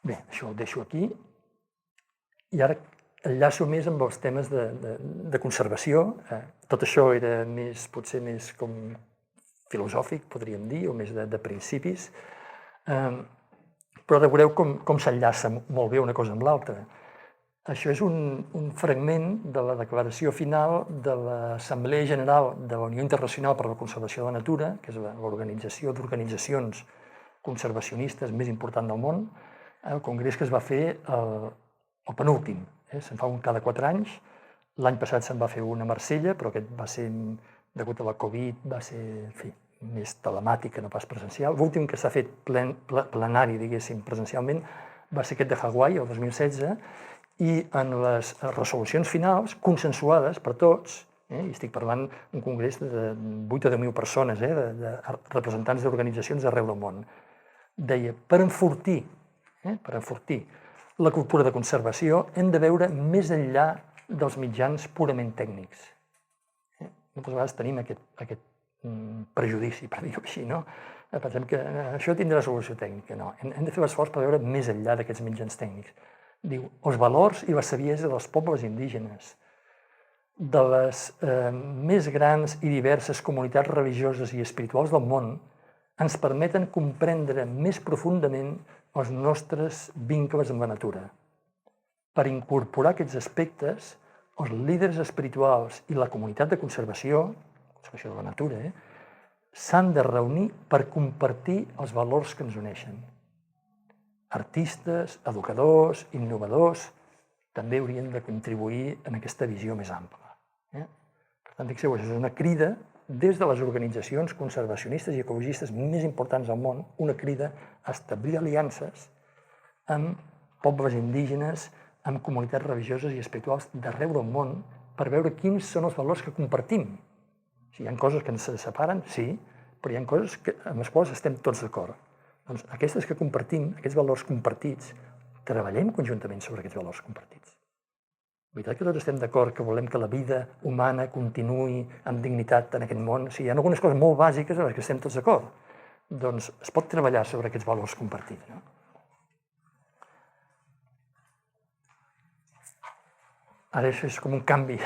bé, això ho deixo aquí. I ara enllaço més amb els temes de conservació. Tot això era potser més com filosòfic, podríem dir, o més de principis. Però ara veureu com s'enllaça molt bé una cosa amb l'altra. Això és un fragment de la declaració final de l'Assemblea General de la Unió Internacional per a la Conservació de la Natura, que és l'organització d'organitzacions conservacionistes més important del món, el congrés que es va fer el penúltim. Se'n fa un cada 4 anys. L'any passat se'n va fer un a Marsella, però aquest va ser, degut a la Covid, va ser, en fi, més telemàtic que no pas presencial. L'últim que s'ha fet plenari, diguéssim, presencialment, va ser aquest de Hawaii, el 2016, i en les resolucions finals, consensuades per tots, i estic parlant d'un congrés de 8 o 10.000 persones, de representants d'organitzacions d'arreu del món, deia, per enfortir la cultura de conservació hem de veure més enllà dels mitjans purament tècnics. Moltes vegades tenim aquest prejudici, per dir-ho així, no? Pensem que això tindrà solució tècnica. No, hem de fer l'esforç per veure més enllà d'aquests mitjans tècnics. Diu, els valors i la saviesa dels pobles indígenes, de les més grans i diverses comunitats religioses i espirituals del món, ens permeten comprendre més profundament els nostres vincles amb la natura. Per incorporar aquests aspectes, els líders espirituals i la comunitat de conservació de la natura, s'han de reunir per compartir els valors que ens uneixen. Artistes, educadors, innovadors, també haurien de contribuir en aquesta visió més ampla. Per tant, fixeu, això és una crida des de les organitzacions conservacionistes i ecologistes més importants del món, una crida a establir aliances amb pobles indígenes, amb comunitats religioses i espirituals d'arreu del món per veure quins són els valors que compartim. Hi ha coses que ens separen, sí, però hi ha coses amb les quals estem tots d'acord. Doncs aquestes que compartim, aquests valors compartits, treballem conjuntament sobre aquests valors compartits. La veritat que tots estem d'acord que volem que la vida humana continuï amb dignitat en aquest món. Hi ha algunes coses molt bàsiques en les que estem tots d'acord. Doncs es pot treballar sobre aquests valors compartits. Ara això és com un canvi,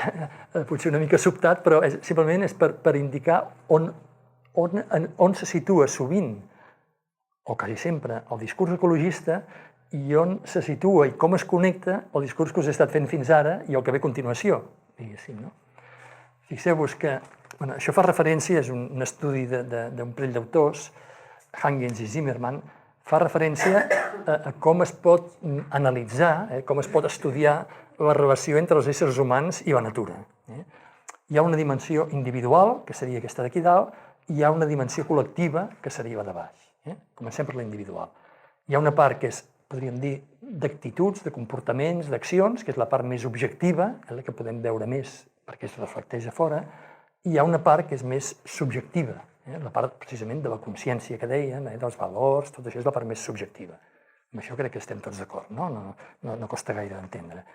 potser una mica sobtat, però simplement és per indicar on se situa sovint, o quasi sempre, el discurs ecologista i on se situa i com es connecta el discurs que us he estat fent fins ara i el que ve a continuació, diguéssim. Fixeu-vos que això fa referència, és un estudi d'un parell d'autors, Huygens i Zimmermann, fa referència a com es pot analitzar, com es pot estudiar la relació entre els éssers humans i la natura. Hi ha una dimensió individual, que seria aquesta d'aquí dalt, i hi ha una dimensió col·lectiva, que seria la de baix. Comencem per la individual. Hi ha una part que és, podríem dir, d'actituds, de comportaments, d'accions, que és la part més objectiva, la que podem veure més perquè es reflecteix a fora, i hi ha una part que és més subjectiva, la part precisament de la consciència que dèiem, dels valors, tot això és la part més subjectiva. Amb això crec que estem tots d'acord, no costa gaire d'entendre.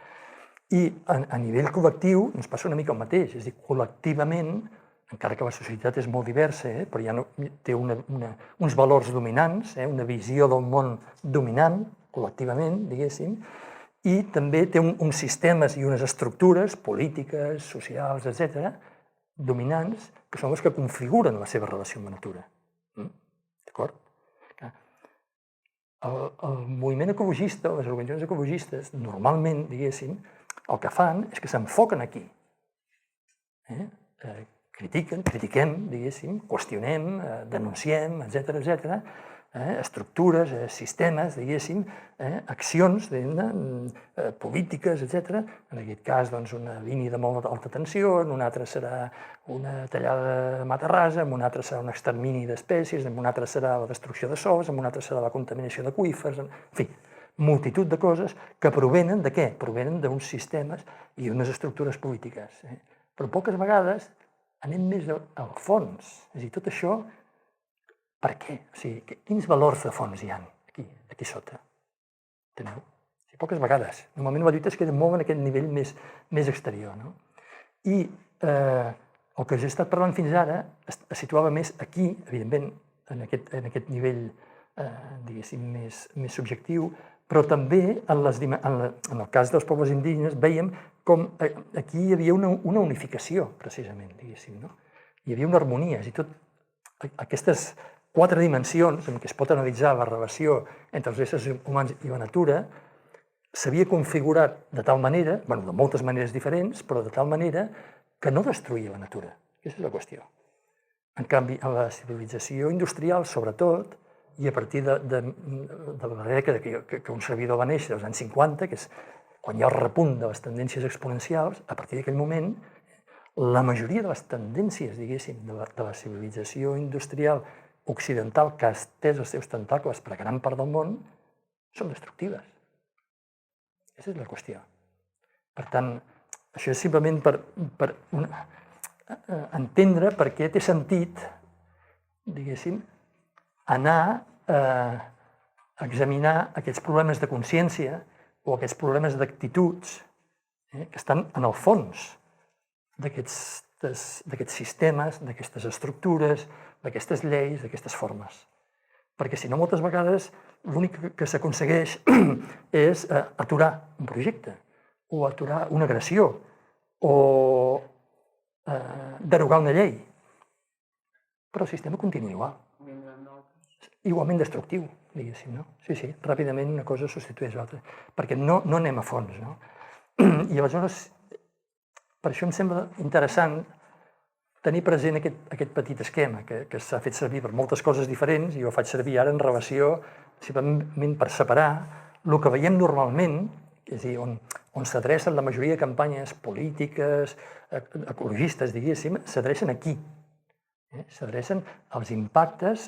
I a nivell col·lectiu ens passa una mica el mateix, és a dir, col·lectivament, encara que la societat és molt diversa, però té uns valors dominants, una visió del món dominant, col·lectivament, diguéssim, i també té uns sistemes i unes estructures polítiques, socials, etc., dominants, que són les que configuren la seva relació amb la natura. D'acord? El moviment ecologista, les organitzacions ecologistes, normalment, diguéssim, el que fan és que s'enfoquen aquí. Critiquem, diguéssim, qüestionem, denunciem, etc., estructures, sistemes, diguéssim, accions polítiques, etc. En aquest cas, una línia de molt alta tensió, en un altre serà una tallada de mata rasa, en un altre serà un extermini d'espècies, en un altre serà la destrucció de sòls, en un altre serà la contaminació d'aqüífers, en fi, multitud de coses que provenen de què? Provenen d'uns sistemes i d'unes estructures polítiques. Però poques vegades anem més al fons. És a dir, tot això, per què? O sigui, quins valors de fons hi ha aquí sota? Enteneu? Poques vegades. Normalment la lluita es queda molt en aquest nivell més exterior. I el que us he estat parlant fins ara es situava més aquí, evidentment, en aquest nivell, diguéssim, més subjectiu, però també en el cas dels pobles indígenes veiem com aquí hi havia una unificació, precisament, diguéssim, no? Hi havia una harmonia, i tot aquestes 4 dimensions en què es pot analitzar la relació entre els éssers humans i la natura s'havia configurat de tal manera, de moltes maneres diferents, però de tal manera que no destruïa la natura. Aquesta és la qüestió. En canvi, a la civilització industrial, sobretot, i a partir de la dècada que un servidor va néixer, als anys 50, que és quan hi ha el repunt de les tendències exponencials, a partir d'aquell moment, la majoria de les tendències, diguéssim, de la civilització industrial occidental que ha estès els seus tentacles per a gran part del món, són destructives. Aquesta és la qüestió. Per tant, això és simplement per entendre per què té sentit, diguéssim, anar a examinar aquests problemes de consciència o aquests problemes d'actituds que estan en el fons d'aquests sistemes, d'aquestes estructures, d'aquestes lleis, d'aquestes formes. Perquè si no, moltes vegades l'únic que s'aconsegueix és aturar un projecte o aturar una agressió o derogar una llei. Però el sistema continua igual. Igualment destructiu, diguéssim, no? Sí, ràpidament una cosa substitueix l'altra, perquè no anem a fons, no? I aleshores, per això em sembla interessant tenir present aquest petit esquema que s'ha fet servir per moltes coses diferents i jo faig servir ara en relació simplement per separar el que veiem normalment, és a dir, on s'adrecen la majoria de campanyes polítiques, ecologistes, diguéssim, s'adrecen aquí. S'adrecen als impactes,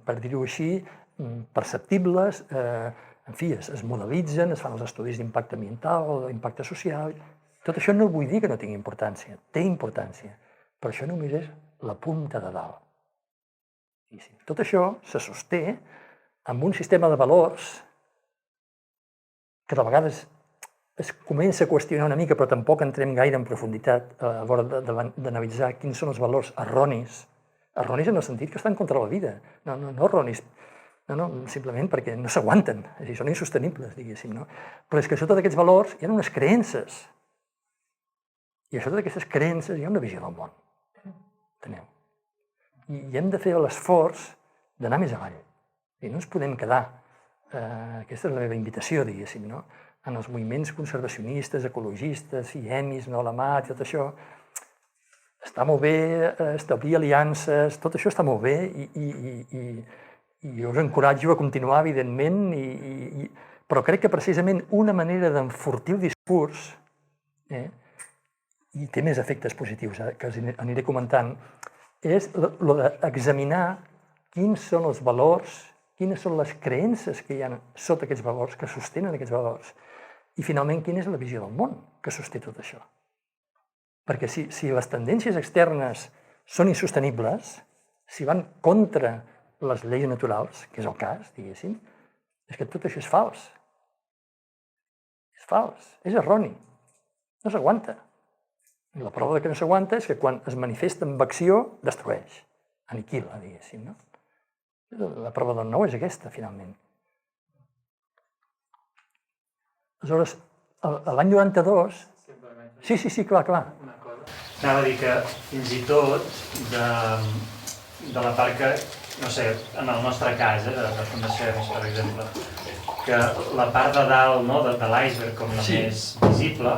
per dir-ho així, perceptibles, en fi, es modelitzen, es fan els estudis d'impacte ambiental, d'impacte social. Tot això no vull dir que no tingui importància, té importància, però això només és la punta de dalt. Tot això se sosté amb un sistema de valors que de vegades es comença a qüestionar una mica, però tampoc entrem gaire en profunditat a l'hora d'analitzar quins són els valors erronis en el sentit que estan contra la vida, no erronis, simplement perquè no s'aguanten, és a dir, són insostenibles, diguéssim, no? Però és que sota d'aquests valors hi ha unes creences, i a sota d'aquestes creences hi ha una visió del món, enteneu? I hem de fer l'esforç d'anar més avall, i no ens podem quedar, aquesta és la meva invitació, diguéssim, no? En els moviments conservacionistes, ecologistes, IEMIs, No a la Mà, tot això, està molt bé establir aliances, tot això està molt bé i jo us encoratjo a continuar, evidentment, però crec que precisament una manera d'enfortir el discurs, i té més efectes positius que els aniré comentant, és l'examinar quins són els valors, quines són les creences que hi ha sota aquests valors, que sostenen aquests valors, i finalment quina és la visió del món que sosté tot això. Perquè si les tendències externes són insostenibles, si van contra les lleis naturals, que és el cas, diguéssim, és que tot això és fals. És fals, és erroni, no s'aguanta. I la prova que no s'aguanta és que quan es manifesta amb acció, destrueix, aniquila, diguéssim, no? La prova del nou és aquesta, finalment. Aleshores, l'any 92... Sí, clar. Anava a dir que fins i tot de la part que, no sé, en el nostre cas, de Fundació EMIS, per exemple, que la part de dalt de l'iceberg com la més visible,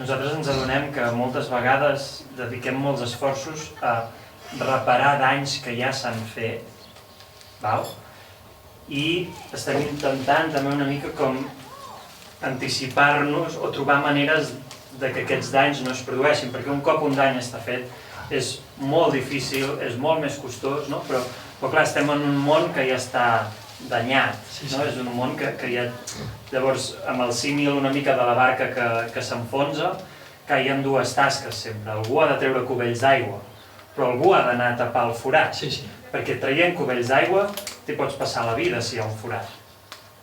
nosaltres ens adonem que moltes vegades dediquem molts esforços a reparar danys que ja s'han fet, i estem intentant també una mica com anticipar-nos o trobar maneres que aquests danys no es produeixin, perquè un cop un dany està fet és molt difícil, és molt més costós, però clar, estem en un món que ja està danyat, és un món que ja... Llavors, amb el símil una mica de la barca que s'enfonsa, que hi ha dues tasques sempre. Algú ha de treure cubells d'aigua, però algú ha d'anar a tapar el forat, perquè traient cubells d'aigua t'hi pots passar la vida si hi ha un forat.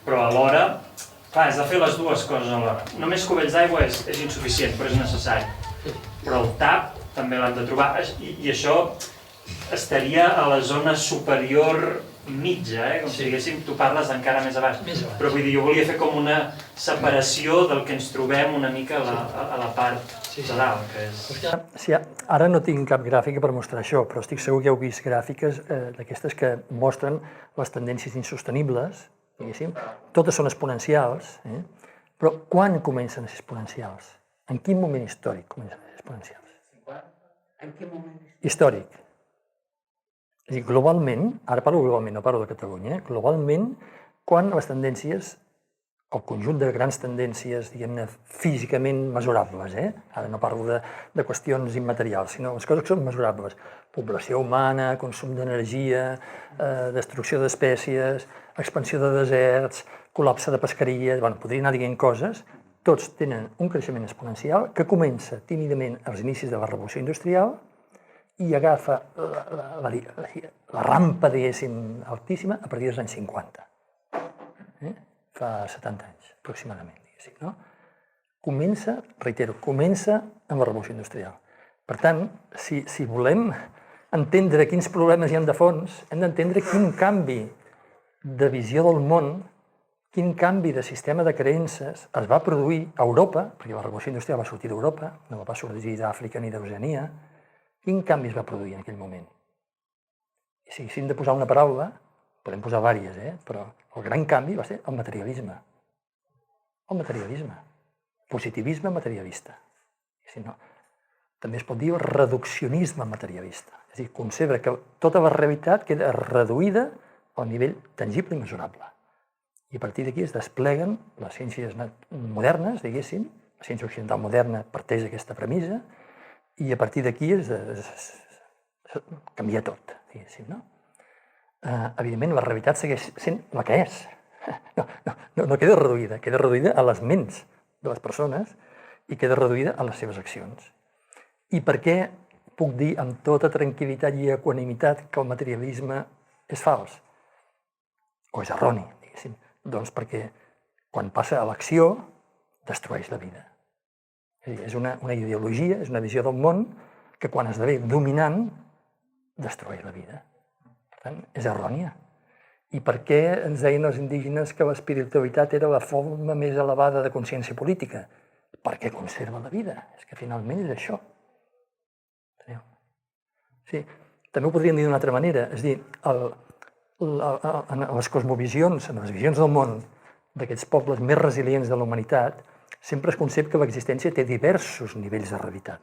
Però alhora, clar, has de fer les dues coses alhora. Només cubells d'aigua és insuficient, però és necessari. Però el tap també l'han de trobar, i això estaria a la zona superior mitja, com si diguéssim, tu parles encara més a baix. Però vull dir, jo volia fer com una separació del que ens trobem una mica a la part de dalt, que és... Sí, ara no tinc cap gràfica per mostrar això, però estic segur que heu vist gràfiques d'aquestes que mostren les tendències insostenibles, diguéssim. Totes són exponencials, però quan comencen a ser exponencials? En quin moment històric comencen a ser exponencials? En quin moment? Històric. És a dir, globalment, ara parlo globalment, no parlo de Catalunya, globalment, quan les tendències, el conjunt de grans tendències, diguem-ne, físicament mesurables, ara no parlo de qüestions immaterials, sinó les coses que són mesurables, població humana, consum d'energia, destrucció d'espècies, expansió de deserts, col·lapse de pesqueries, podria anar dient coses, tots tenen un creixement exponencial que comença tímidament als inicis de la revolució industrial i agafa la rampa, diguéssim, altíssima a partir dels anys 50. Fa 70 anys, aproximadament, diguéssim, no? Comença, reitero, comença amb la revolució industrial. Per tant, si volem entendre quins problemes hi ha de fons, hem d'entendre quin canvi de visió del món, quin canvi de sistema de creences es va produir a Europa, perquè la revolució industrial va sortir d'Europa, no va sorgir d'Àfrica ni d'Oceania, quin canvi es va produir en aquell moment? I si haguéssim de posar una paraula, podem posar diverses, però el gran canvi va ser el materialisme. El materialisme. Positivisme materialista. Si no, també es pot dir reduccionisme materialista. És a dir, concebre que tota la realitat queda reduïda al nivell tangible i mesurable. I a partir d'aquí es despleguen les ciències modernes, diguéssim, la ciència occidental moderna parteix d'aquesta premissa, i a partir d'aquí es canvia tot, diguéssim, no? Evidentment, la realitat segueix sent la que és. No queda reduïda a les ments de les persones i queda reduïda a les seves accions. I per què puc dir amb tota tranquil·litat i equanimitat que el materialisme és fals? O és erroni, diguéssim. Doncs perquè quan passa a l'acció destrueix la vida. És una ideologia, és una visió del món que quan esdevé dominant destrueix la vida. Per tant, és errònia. I per què ens deien els indígenes que l'espiritualitat era la forma més elevada de consciència política? Perquè conserva la vida. És que finalment és això. Sí, també ho podríem dir d'una altra manera. És a dir, en les cosmovisions, en les visions del món d'aquests pobles més resilients de la humanitat, sempre es concep que l'existència té diversos nivells de realitat,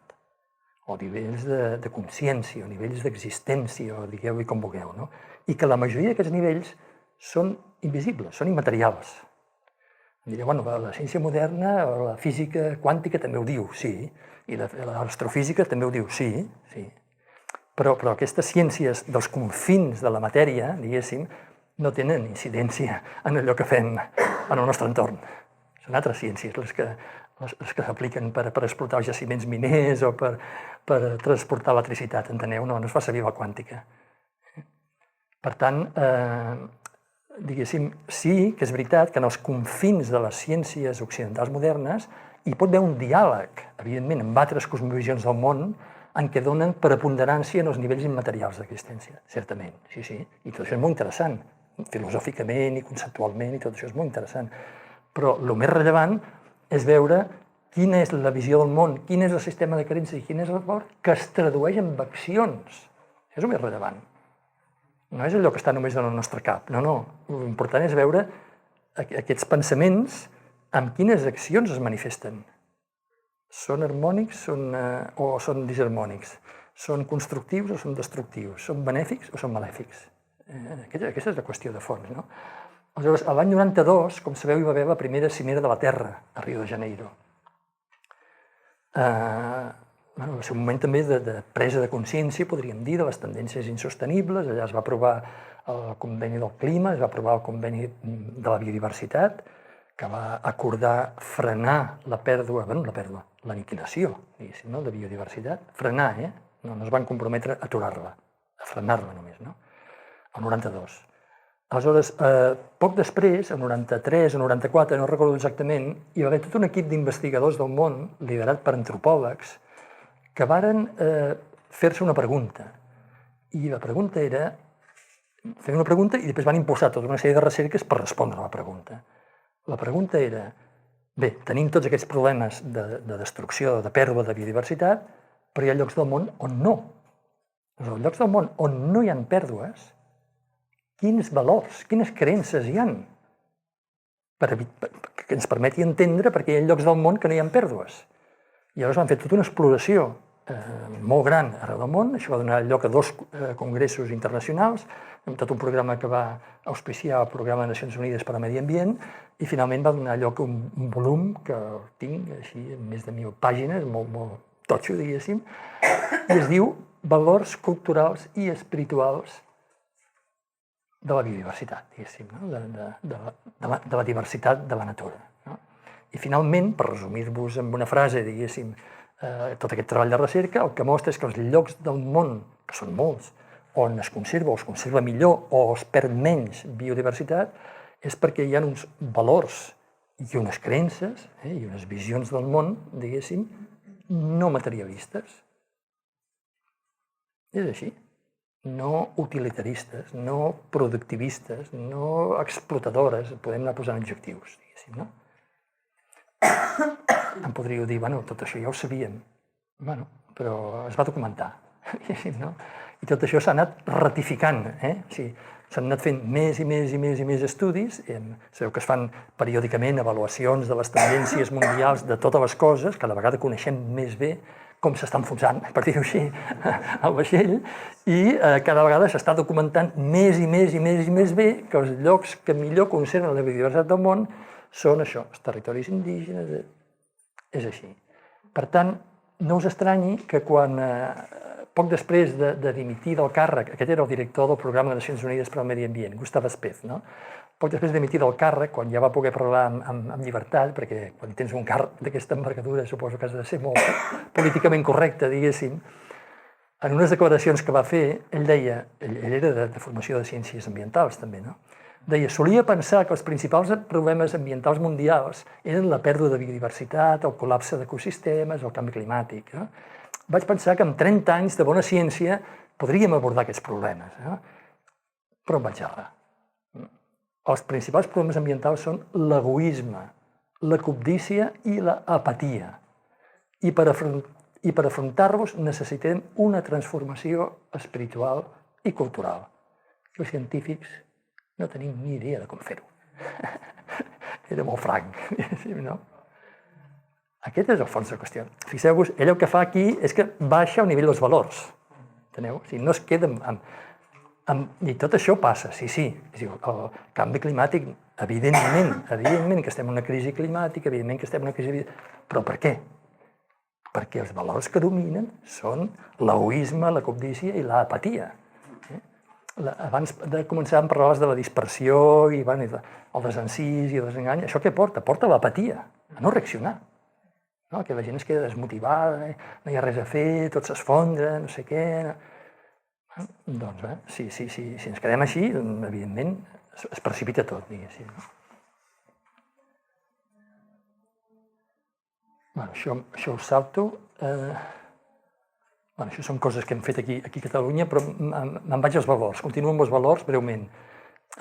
o nivells de consciència, o nivells d'existència, o digueu-hi com vulgueu, no? I que la majoria d'aquests nivells són invisibles, són immaterials. Em direu, la ciència moderna, la física quàntica també ho diu, sí, i l'astrofísica també ho diu, sí. Però aquestes ciències dels confins de la matèria, diguéssim, no tenen incidència en allò que fem en el nostre entorn. Són altres ciències les que s'apliquen per explotar els jaciments miners o per transportar electricitat, enteneu? No es fa servir la quàntica. Per tant, diguéssim, sí que és veritat que en els confins de les ciències occidentals modernes hi pot haver un diàleg, evidentment, amb altres cosmovisions del món en què donen preponderància en els nivells immaterials d'existència, certament, sí, i tot això és molt interessant, filosòficament i conceptualment, i tot això és molt interessant. Però el més rellevant és veure quina és la visió del món, quin és el sistema de creences i quin és el valor que es tradueix en accions. Això és el més rellevant. No és allò que està només en el nostre cap, no. L'important és veure aquests pensaments amb quines accions es manifesten. Són harmònics o són disharmònics? Són constructius o són destructius? Són benèfics o són malèfics? Aquesta és la qüestió de fons, no? Aleshores, l'any 92, com sabeu, hi va haver la primera cimera de la Terra a Rio de Janeiro. Va ser un moment també de presa de consciència, podríem dir, de les tendències insostenibles. Allà es va aprovar el conveni del clima, es va aprovar el conveni de la biodiversitat, que va acordar frenar l'aniquilació, diguéssim, de biodiversitat. Frenar, no es van comprometre a aturar-la, a frenar-la només, no? El 92. Aleshores, poc després, el 93 o 94, no recordo exactament, hi va haver tot un equip d'investigadors del món, liderat per antropòlegs, que varen fer-se una pregunta. I la pregunta era feien una pregunta i després van impulsar tota una sèrie de recerques per respondre a la pregunta. La pregunta era, bé, tenim tots aquests problemes de destrucció, de pèrdua de biodiversitat, però hi ha llocs del món on no. Els llocs del món on no hi ha pèrdues, quins valors, quines creences hi ha que ens permeti entendre perquè hi ha llocs del món que no hi ha pèrdues. I llavors van fer tota una exploració molt gran arreu del món, això va donar lloc a 2 congressos internacionals, amb tot un programa que va auspiciar el Programa de Nacions Unides per al Medi Ambient, i finalment va donar lloc a un volum que tinc així, amb més de 1.000 pàgines, molt totxo, diguéssim, i es diu Valors culturals i espirituals de la biodiversitat, diguéssim, de la diversitat de la natura. I finalment, per resumir-vos amb una frase, diguéssim, tot aquest treball de recerca, el que mostra és que els llocs del món, que són molts, on es conserva o es conserva millor o es perd menys biodiversitat, és perquè hi ha uns valors i unes creences i unes visions del món, diguéssim, no materialistes. És així. No utilitaristes, no productivistes, no explotadores, podem anar posant adjectius, diguéssim, no? Em podríeu dir, bueno, tot això ja ho sabíem, bueno, però es va documentar, diguéssim, no? I tot això s'ha anat ratificant, o sigui, s'han anat fent més i més estudis, sabeu que es fan periòdicament avaluacions de les tendències mundials de totes les coses, cada vegada coneixem més bé com s'està enfonsant, per dir-ho així, el vaixell, i cada vegada s'està documentant més i més bé que els llocs que millor conserven la biodiversitat del món són això, els territoris indígenes, és així. Per tant, no us estranyi que quan, poc després de dimitir del càrrec, aquest era el director del Programa de Nacions Unides per al Medi Ambient, Gustav Speth, no? Poc després de dimitir del càrrec, quan ja va poder parlar amb llibertat, perquè quan tens un càrrec d'aquesta envergadura suposo que has de ser molt políticament correcte, diguéssim, en unes declaracions que va fer, ell deia, ell era de formació de ciències ambientals també, no? Deia, solia pensar que els principals problemes ambientals mundials eren la pèrdua de biodiversitat, el col·lapse d'ecosistemes, el canvi climàtic. Vaig pensar que amb 30 anys de bona ciència podríem abordar aquests problemes, però em vaig errar. Els principals problemes ambientals són l'egoisme, la cobdícia i l'apatia. I per afrontar-los necessitem una transformació espiritual i cultural. I els científics no tenim ni idea de com fer-ho. Era molt franc, no? Aquest és el fons de la qüestió. Fixeu-vos, ell el que fa aquí és que baixa el nivell dels valors. Enteneu? O sigui, no es queda i tot això passa, sí. El canvi climàtic, evidentment que estem en una crisi climàtica, evidentment que estem en una crisi... Però per què? Perquè els valors que dominen són l'egoisme, la cobdícia i l'apatia. Abans de començar em parlaves de la dispersió i el desencís i el desengany. Això què porta? Porta l'apatia, a no reaccionar. Que la gent es queda desmotivada, no hi ha res a fer, tot s'esfondra, no sé què... Doncs, si ens quedem així, evidentment, es precipita tot, diguéssim. Això ho salto. Això són coses que hem fet aquí a Catalunya, però me'n vaig als valors. Continuo amb els valors breument.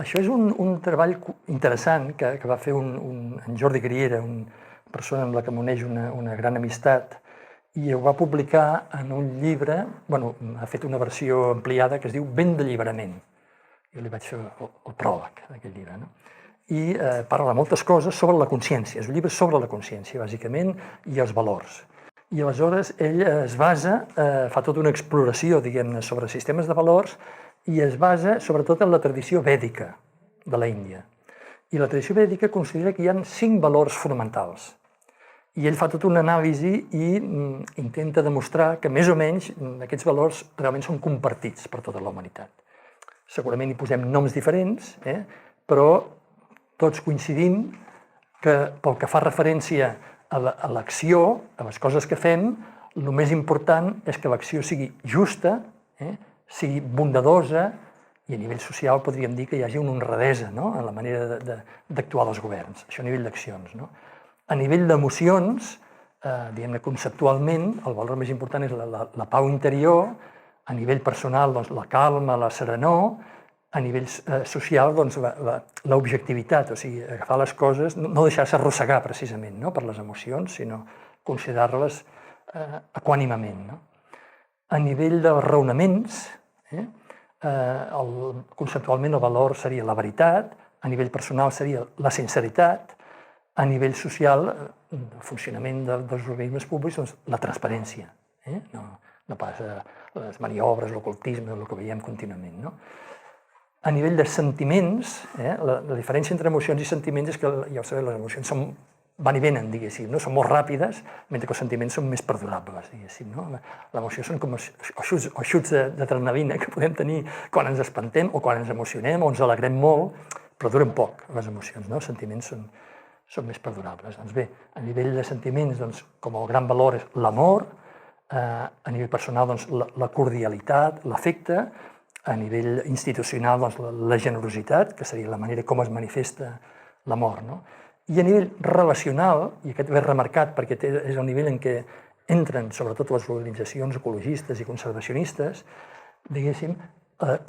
Això és un treball interessant que va fer en Jordi Griera, una persona amb la que m'uneix una gran amistat, i ho va publicar en un llibre, ha fet una versió ampliada que es diu Vent d'alliberament. Jo li vaig fer el pròleg d'aquest llibre, no? I parla de moltes coses sobre la consciència. És un llibre sobre la consciència, bàsicament, i els valors. I aleshores ell es basa, fa tota una exploració, diguem-ne, sobre sistemes de valors i es basa sobretot en la tradició vèdica de l'Índia. I la tradició vèdica considera que hi ha 5 valors fonamentals. I ell fa tota una anàlisi i intenta demostrar que més o menys aquests valors realment són compartits per tota la humanitat. Segurament hi posem noms diferents, però tots coincidim que pel que fa referència a l'acció, a les coses que fem, el més important és que l'acció sigui justa, sigui bondadosa i a nivell social podríem dir que hi hagi una honradesa en la manera d'actuar dels governs. Això a nivell d'accions. A nivell d'emocions, diguem-ne conceptualment, el valor més important és la pau interior, a nivell personal, la calma, la serenor, A nivell social, doncs, l'objectivitat, o sigui, agafar les coses, no deixar-se arrossegar precisament, no?, per les emocions, sinó considerar-les equànimament. No? A nivell de raonaments, conceptualment el valor seria la veritat, a nivell personal seria la sinceritat, a nivell social, el funcionament dels organismes públics, doncs, la transparència, no pas les maniobres, l'ocultisme, el que veiem contínuament. No? A nivell de sentiments, la diferència entre emocions i sentiments és que, ja ho sabeu, les emocions van i venen, diguéssim, no? Són molt ràpides, mentre que els sentiments són més perdurables, diguéssim. No? L'emoció són com xuts d'adrenalina que podem tenir quan ens espantem o quan ens emocionem o ens alegrem molt, però duren poc, les emocions, no? Els sentiments són més perdurables. Doncs bé, a nivell de sentiments, doncs, com el gran valor és l'amor, a nivell personal, doncs, la cordialitat, l'afecte, a nivell institucional, doncs, la generositat, que seria la manera com es manifesta l'amor. No? I a nivell relacional, i aquest ve remarcat perquè és el nivell en què entren sobretot les organitzacions ecologistes i conservacionistes, diguéssim,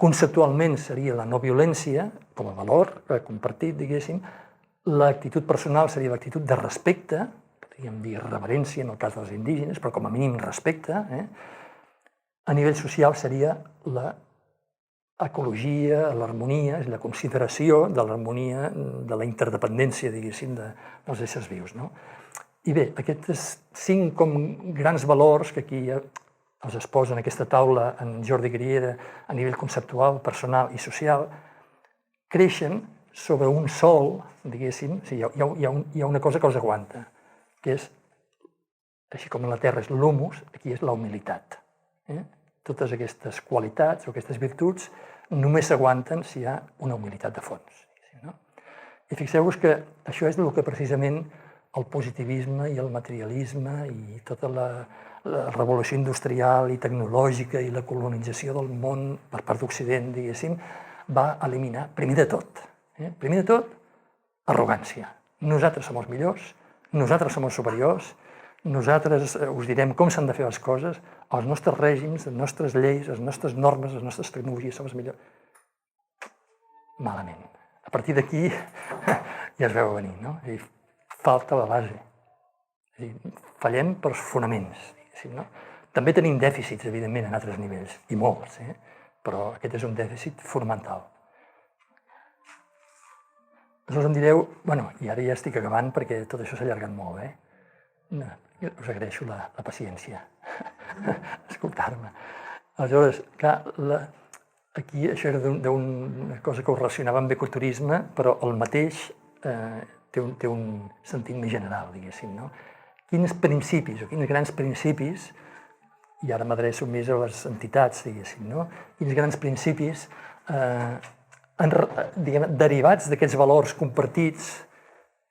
conceptualment seria la no violència, com a valor compartit, diguéssim, l'actitud personal seria l'actitud de respecte, podríem dir reverència en el cas dels indígenes, però com a mínim respecte. A nivell social seria l'ecologia, l'harmonia, la consideració de l'harmonia, de la interdependència, diguéssim, dels éssers vius. No? I bé, aquests 5 com grans valors que aquí els exposa en aquesta taula en Jordi Griera a nivell conceptual, personal i social, creixen sobre un sol, diguéssim, hi ha una cosa que els aguanta, que és, així com la terra és l'humus, aquí és la humilitat. Totes aquestes qualitats o aquestes virtuts només s'aguanten si hi ha una humilitat de fons. I fixeu-vos que això és el que precisament el positivisme i el materialisme i tota la revolució industrial i tecnològica i la colonització del món per part d'Occident, diguéssim, va eliminar, primer de tot, arrogància. Nosaltres som els millors, nosaltres som els superiors, nosaltres us direm com s'han de fer les coses, els nostres règims, les nostres lleis, les nostres normes, les nostres tecnologies són els millors. Malament. A partir d'aquí ja es veu venir, no? Falta la base. Fallem pels fonaments. No? També tenim dèficits, evidentment, en altres nivells, i molts, però aquest és un dèficit fonamental. Aleshores em direu, bueno, i ara ja estic acabant perquè tot això s'ha allargat molt, us agraeixo la paciència, escoltar-me. Aleshores, clar, aquí això era d'una cosa que ho relacionava amb ecoturisme, però el mateix té un sentit més general, diguéssim, no? Quins principis o quins grans principis, i ara m'adreço més a les entitats, diguéssim, no? Quins grans principis derivats d'aquests valors compartits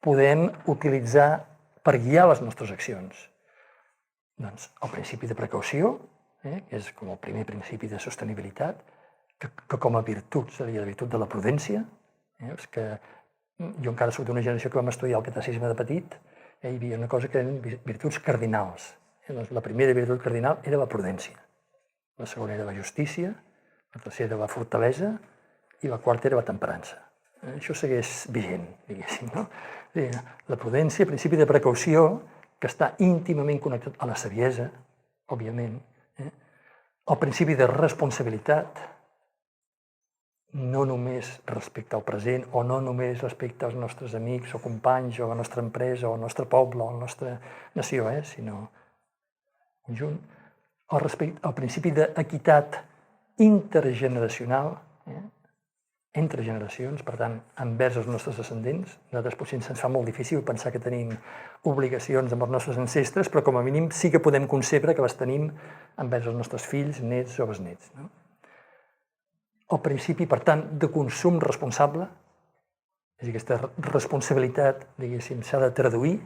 podem utilitzar per guiar les nostres accions? Doncs el principi de precaució, que és com el primer principi de sostenibilitat, que com a virtut seria la virtut de la prudència. És que jo encara soc d'una generació que vam estudiar el catecisme de petit, hi havia una cosa que eren virtuts cardinals. La primera virtut cardinal era la prudència, la segona era la justícia, la tercera era la fortalesa i la quarta era la temperança. Això segueix vigent, diguéssim, no? La prudència, el principi de precaució, que està íntimament connectat a la saviesa, òbviament, el principi de responsabilitat, no només respecte al present o no només respecte als nostres amics o companys o a la nostra empresa o al nostre poble o a la nostra nació, sinó conjunt. El principi d'equitat intergeneracional, entre generacions, per tant, envers els nostres descendents. Nosaltres potser se'ns fa molt difícil pensar que tenim obligacions amb els nostres ancestres, però com a mínim sí que podem concebre que les tenim envers els nostres fills, nets o besnets. El principi, per tant, de consum responsable, és a dir, aquesta responsabilitat, diguéssim, s'ha de traduir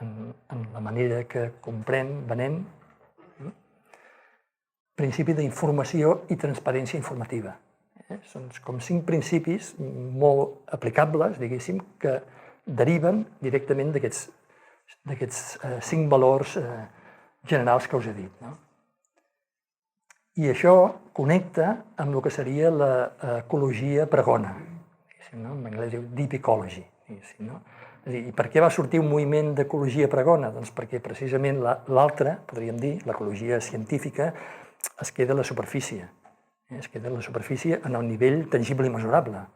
en la manera que comprem, venem. Principi d'informació i transparència informativa. Són com 5 principis molt aplicables, diguéssim, que deriven directament d'aquests 5 valors generals que us he dit. I això connecta amb el que seria l'ecologia pregona. No? En anglès diu deep ecology. No? És a dir, i per què va sortir un moviment d'ecologia pregona? Doncs perquè precisament l'altra, podríem dir, l'ecologia científica, es queda a la superfície. Es queda a la superfície en el nivell tangible i mesurable.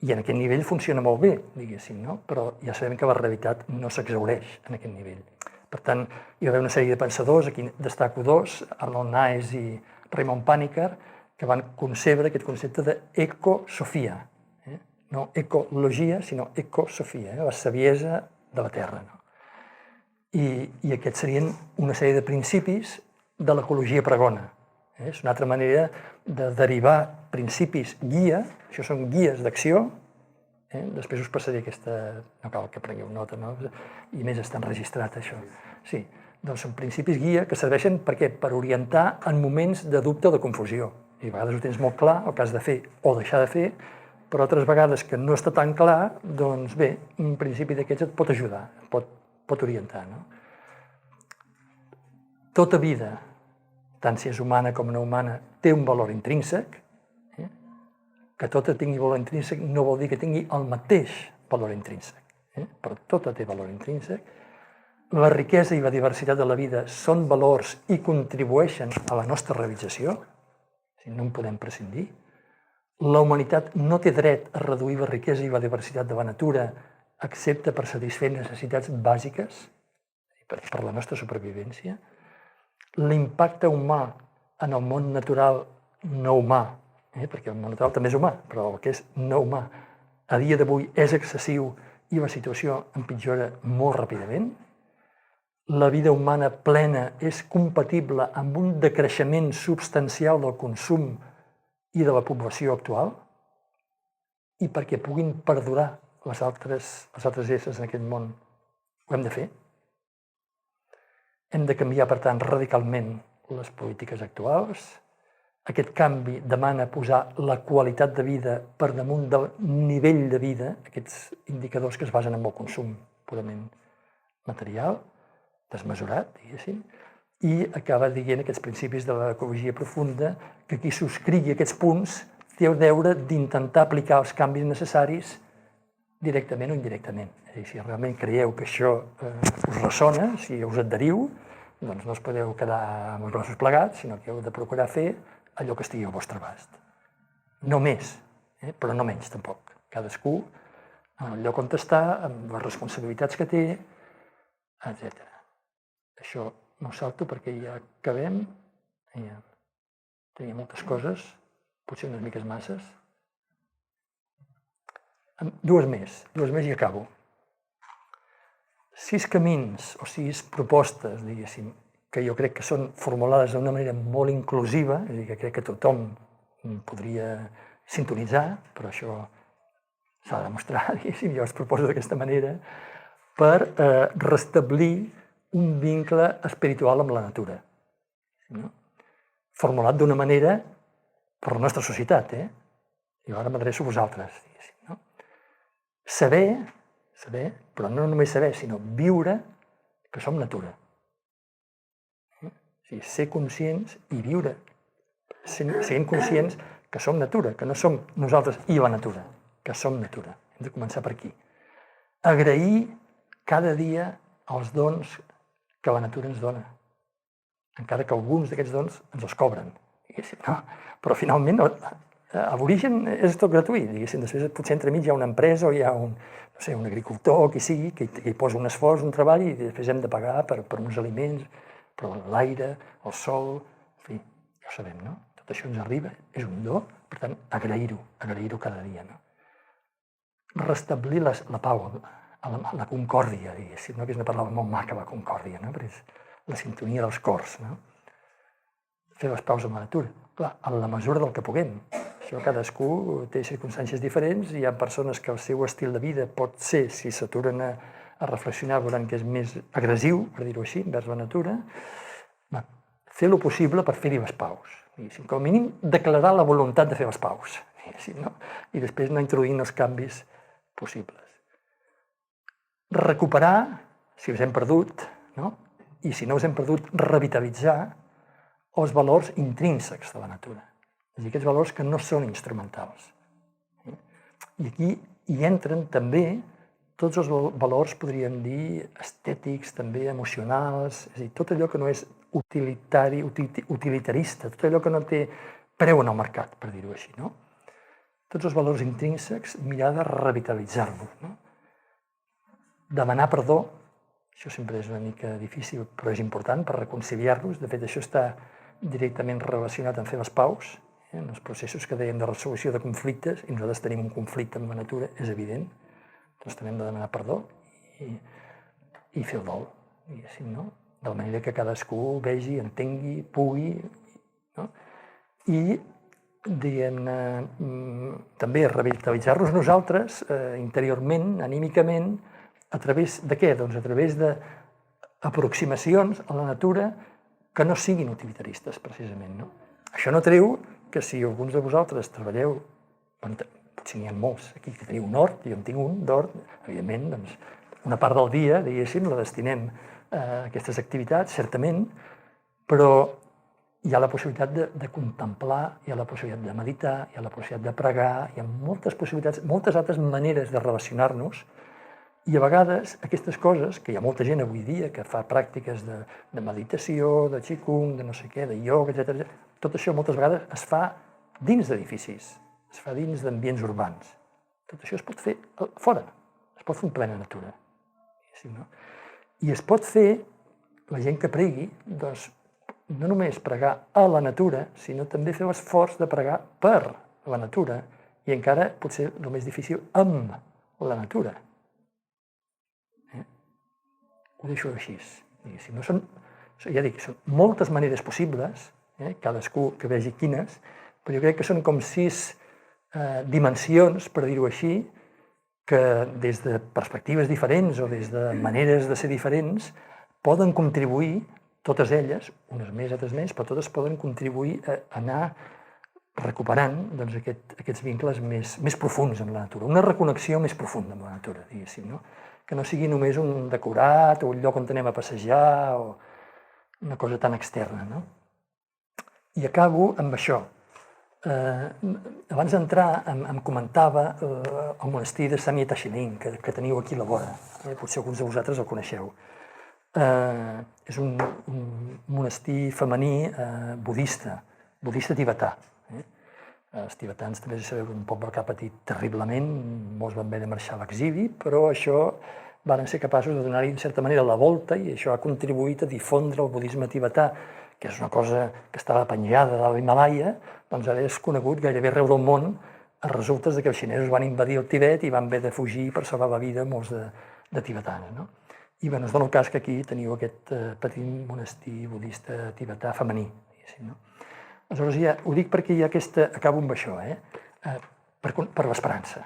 I en aquest nivell funciona molt bé, diguéssim, no? Però ja sabem que la realitat no s'exhaureix en aquest nivell. Per tant, hi va haver una sèrie de pensadors, aquí destaco dos, Arnold Naes i Raymond Panikkar, que van concebre aquest concepte d'ecosofia. No ecologia, sinó ecosofia, la saviesa de la Terra. No? I aquests serien una sèrie de principis de l'ecologia pregona. És una altra manera de derivar principis guia, això són guies d'acció, després us passaré aquesta, no cal que prengueu nota, no? I més està enregistrat això. Sí, doncs són principis guia que serveixen per què? Per orientar en moments de dubte o de confusió. I a vegades ho tens molt clar, el que has de fer o deixar de fer, però altres vegades que no està tan clar, doncs bé, un principi d'aquests et pot ajudar, et pot orientar. No? Tota vida, tant si és humana com no humana, té un valor intrínsec. Que tota tingui valor intrínsec no vol dir que tingui el mateix valor intrínsec, però tota té valor intrínsec. La riquesa i la diversitat de la vida són valors i contribueixen a la nostra realització, no en podem prescindir. La humanitat no té dret a reduir la riquesa i la diversitat de la natura excepte per satisfer necessitats bàsiques per la nostra supervivència. L'impacte humà en el món natural no humà, perquè el món natural també és humà, però el que és no humà a dia d'avui és excessiu i la situació empitjora molt ràpidament. La vida humana plena és compatible amb un decreixement substancial del consum i de la població actual, i perquè puguin perdurar els altres éssers en aquest món, ho hem de fer. Hem de canviar, per tant, radicalment les polítiques actuals. Aquest canvi demana posar la qualitat de vida per damunt del nivell de vida, aquests indicadors que es basen en el consum purament material, desmesurat, diguéssim, i acaba dient aquests principis de l'ecologia profunda, que qui subscrigui aquests punts té el deure d'intentar aplicar els canvis necessaris directament o indirectament. És a dir, si realment creieu que això us ressona, si us adheriu, doncs no us podeu quedar amb els braços plegats, sinó que heu de procurar fer allò que estigui al vostre abast. No més, però no menys tampoc. Cadascú en el lloc on està, amb les responsabilitats que té, etc. Això no ho salto perquè ja acabem. Ja tenia moltes coses, potser unes miques masses. Dues més i acabo. 6 camins o 6 propostes, diguéssim, que jo crec que són formulades d'una manera molt inclusiva, és a dir, que crec que tothom podria sintonitzar, però això s'ha de demostrar, diguéssim, jo es proposo d'aquesta manera, per restablir un vincle espiritual amb la natura. Formulat d'una manera per la nostra societat, i ara m'adreço a vosaltres, diguéssim. Saber, però no només saber, sinó viure que som natura. O sigui, ser conscients i viure sent conscients que som natura, que no som nosaltres i la natura, que som natura. Hem de començar per aquí. Agrair cada dia els dons que la natura ens dona, encara que alguns d'aquests dons ens els cobren, diguéssim, no? Però finalment, a l'origen és tot gratuït, diguéssim, després potser entremig hi ha una empresa o hi ha un agricultor o qui sigui, que hi posa un esforç, un treball, i després hem de pagar per uns aliments, però l'aire, el sol, en fi, ja ho sabem, no? Tot això ens arriba, és un do, per tant, agrair-ho cada dia, no? Restablir la pau, la concòrdia, diguéssim, no? Que és una paraula molt maca, la concòrdia, no? Perquè és la sintonia dels cors, no? Fer les paus amb la natura, clar, en la mesura del que puguem. Això cadascú té circumstàncies diferents, hi ha persones que el seu estil de vida pot ser, si s'aturen a reflexionar, veuran que és més agressiu, per dir-ho així, envers la natura. Fer el possible per fer-hi les paus. Com a mínim, declarar la voluntat de fer les paus. I després anar introduint els canvis possibles. Recuperar, si us hem perdut, i si no us hem perdut, revitalitzar o els valors intrínsecs de la natura, és a dir, aquests valors que no són instrumentals. I aquí hi entren també tots els valors, podríem dir, estètics, també emocionals, és a dir, tot allò que no és utilitarista, tot allò que no té preu en el mercat, per dir-ho així, no? Tots els valors intrínsecs, mirar de revitalitzar-los, no? Demanar perdó, això sempre és una mica difícil, però és important per reconciliar-los. De fet, això està directament relacionat amb fer les paus, en els processos que dèiem de resolució de conflictes, i nosaltres tenim un conflicte amb la natura, és evident, doncs també hem de demanar perdó i fer el dol, diguéssim, no? De la manera que cadascú vegi, entengui, pugui, no? I, diguem-ne, també revitalitzar-nos nosaltres interiorment, anímicament, a través de què? Doncs a través d'aproximacions a la natura que no siguin utilitaristes, precisament, no? Això no treu que si alguns de vosaltres treballeu, potser n'hi ha molts aquí que teniu un hort, jo en tinc un d'hort, evidentment, doncs una part del dia, diguéssim, la destinem a aquestes activitats, certament, però hi ha la possibilitat de contemplar, hi ha la possibilitat de meditar, hi ha la possibilitat de pregar, hi ha moltes possibilitats, moltes altres maneres de relacionar-nos, i a vegades aquestes coses, que hi ha molta gent avui dia que fa pràctiques de meditació, de qigong, de no sé què, de ioga, etc. Tot això moltes vegades es fa dins d'edificis, es fa dins d'ambients urbans. Tot això es pot fer fora, es pot fer en plena natura. No? I es pot fer, la gent que pregui, doncs, no només pregar a la natura, sinó també fer l'esforç de pregar per la natura, i encara potser el més difícil amb la natura. Ho deixo així. No són, ja dic, són moltes maneres possibles, cadascú que vegi quines, però jo crec que són com 6 dimensions, per dir-ho així, que des de perspectives diferents o des de maneres de ser diferents poden contribuir, totes elles, unes més, altres més, però totes poden contribuir a anar recuperant doncs, aquests vincles més profunds amb la natura, una reconnexió més profunda amb la natura, diguéssim, no? Que no sigui només un decorat o un lloc on anem a passejar o una cosa tan externa, no? I acabo amb això. Abans d'entrar em comentava el monestir de Samye Tashilin, que teniu aquí a la vora. Potser alguns de vosaltres el coneixeu. És un monestir femení budista tibetà. Els tibetans també sabeu un poble que ha patit terriblement, molts van haver de marxar a l'exili, però això van ser capaços de donar-hi en certa manera la volta i això ha contribuït a difondre el budisme tibetà, que és una cosa que estava penjada de l'Himàlaia, doncs ara és conegut gairebé arreu del món a resultes que els xinesos van invadir el Tibet i van haver de fugir per salvar la vida molts de tibetans. No? I es dona el cas que aquí teniu aquest petit monestir budista tibetà femení. No? Aleshores, ja ho dic perquè hi ha aquesta... Acabo amb això, per l'esperança,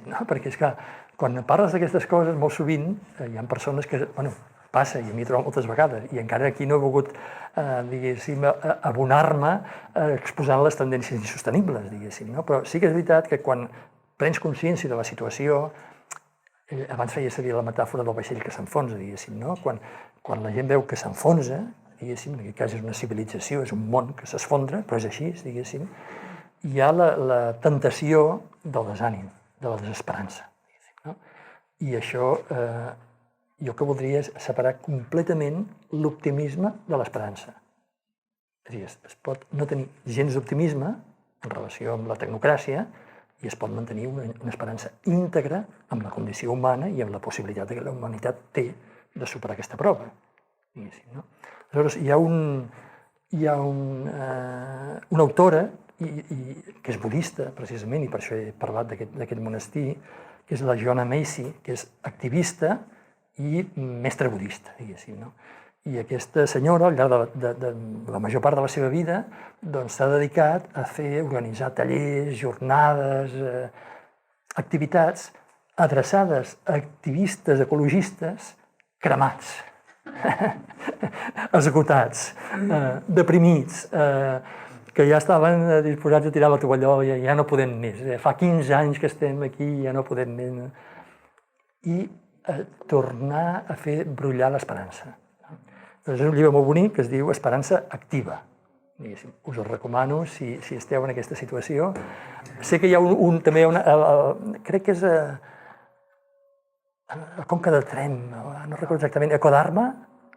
no? Perquè és que quan parles d'aquestes coses, molt sovint hi ha persones que, passa, i a mi trobo moltes vegades, i encara aquí no he volgut, diguéssim, abonar-me exposant les tendències insostenibles, diguéssim, no? Però sí que és veritat que quan prens consciència de la situació, abans feia servir la metàfora del vaixell que s'enfonsa, diguéssim, no? Quan la gent veu que s'enfonsa, diguéssim, en aquest cas és una civilització, és un món que s'esfondra, però és així, diguéssim, hi ha la tentació del desànim, de la desesperança. No? I això, jo que voldria és separar completament l'optimisme de l'esperança. És a dir, es pot no tenir gens d'optimisme en relació amb la tecnocràcia i es pot mantenir una esperança íntegra amb la condició humana i amb la possibilitat que la humanitat té de superar aquesta prova. No? Aleshores, hi ha una autora que és budista, precisament, i per això he parlat d'aquest monestir, que és la Joanna Macy, que és activista i mestre budista, diguéssim. No? I aquesta senyora, al llarg de la major part de la seva vida, s'ha dedicat a organitzar tallers, jornades, activitats adreçades a activistes ecologistes cremats, esgotats, deprimits, que ja estaven disposats a tirar la tovallola, ja no podem més. Fa 15 anys que estem aquí i ja no podem més. I tornar a fer brollar l'esperança. És un llibre molt bonic que es diu Esperança activa. diguéssim. Us el recomano si esteu en aquesta situació. Sé que hi ha també crec que és a Conca de Trem, no recordo exactament, a Kodarma,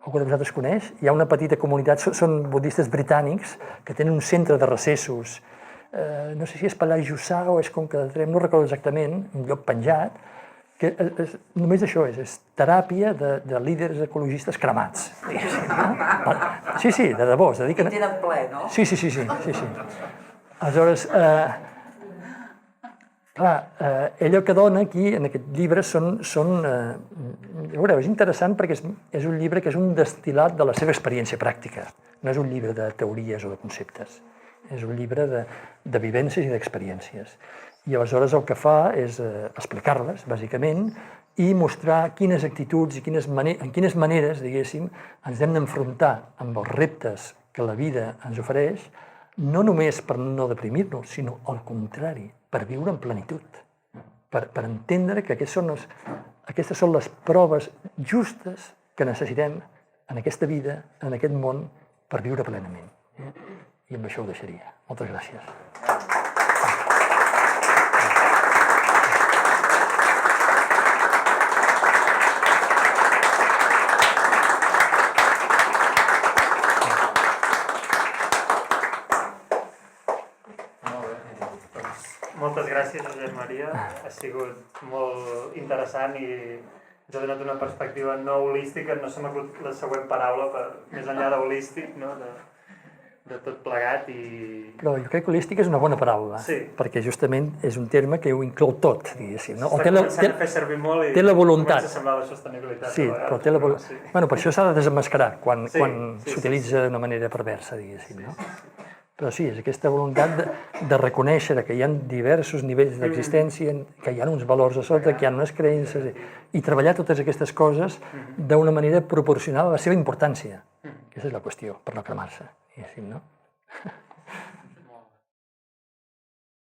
algú de vosaltres coneix, hi ha una petita comunitat, són budistes britànics que tenen un centre de recessos, no sé si és Palau Jussà o és Conca de Trem, no recordo exactament, un lloc penjat, que només això és teràpia de líders ecologistes cremats. Sí, de debò, es dediquen... I tenen ple, no? Sí. Aleshores, clar, allò que dona aquí, en aquest llibre, veureu, és interessant perquè és un llibre que és un destil·lat de la seva experiència pràctica. No és un llibre de teories o de conceptes. És un llibre de vivències i d'experiències. I aleshores el que fa és explicar-les, bàsicament, i mostrar quines actituds i en quines maneres, diguéssim, ens hem d'enfrontar amb els reptes que la vida ens ofereix, no només per no deprimir-nos, sinó al contrari, per viure en plenitud, per entendre que aquestes són les proves justes que necessitem en aquesta vida, en aquest món, per viure plenament. I amb això ho deixaria. Moltes gràcies. Moltes gràcies, Josep Maria. Ha sigut molt interessant i ens ha donat una perspectiva no holística, no se m'acut la següent paraula, més enllà de holístic, no? De tot plegat i... Però jo crec que holístic és una bona paraula, perquè justament és un terme que ho inclou tot, diguéssim. Està començant a fer servir molt i té la voluntat. comença a semblar la sostenibilitat. Sí, però té la voluntat. Bueno, per això s'ha de desemmascarar quan s'utilitza d'una manera perversa, diguéssim, no? Però sí, és aquesta voluntat de reconèixer que hi ha diversos nivells d'existència, que hi ha uns valors a sota, que hi ha unes creences, i treballar totes aquestes coses d'una manera proporcional a la seva importància. Aquesta és la qüestió, per no cremar-se, diguéssim, no?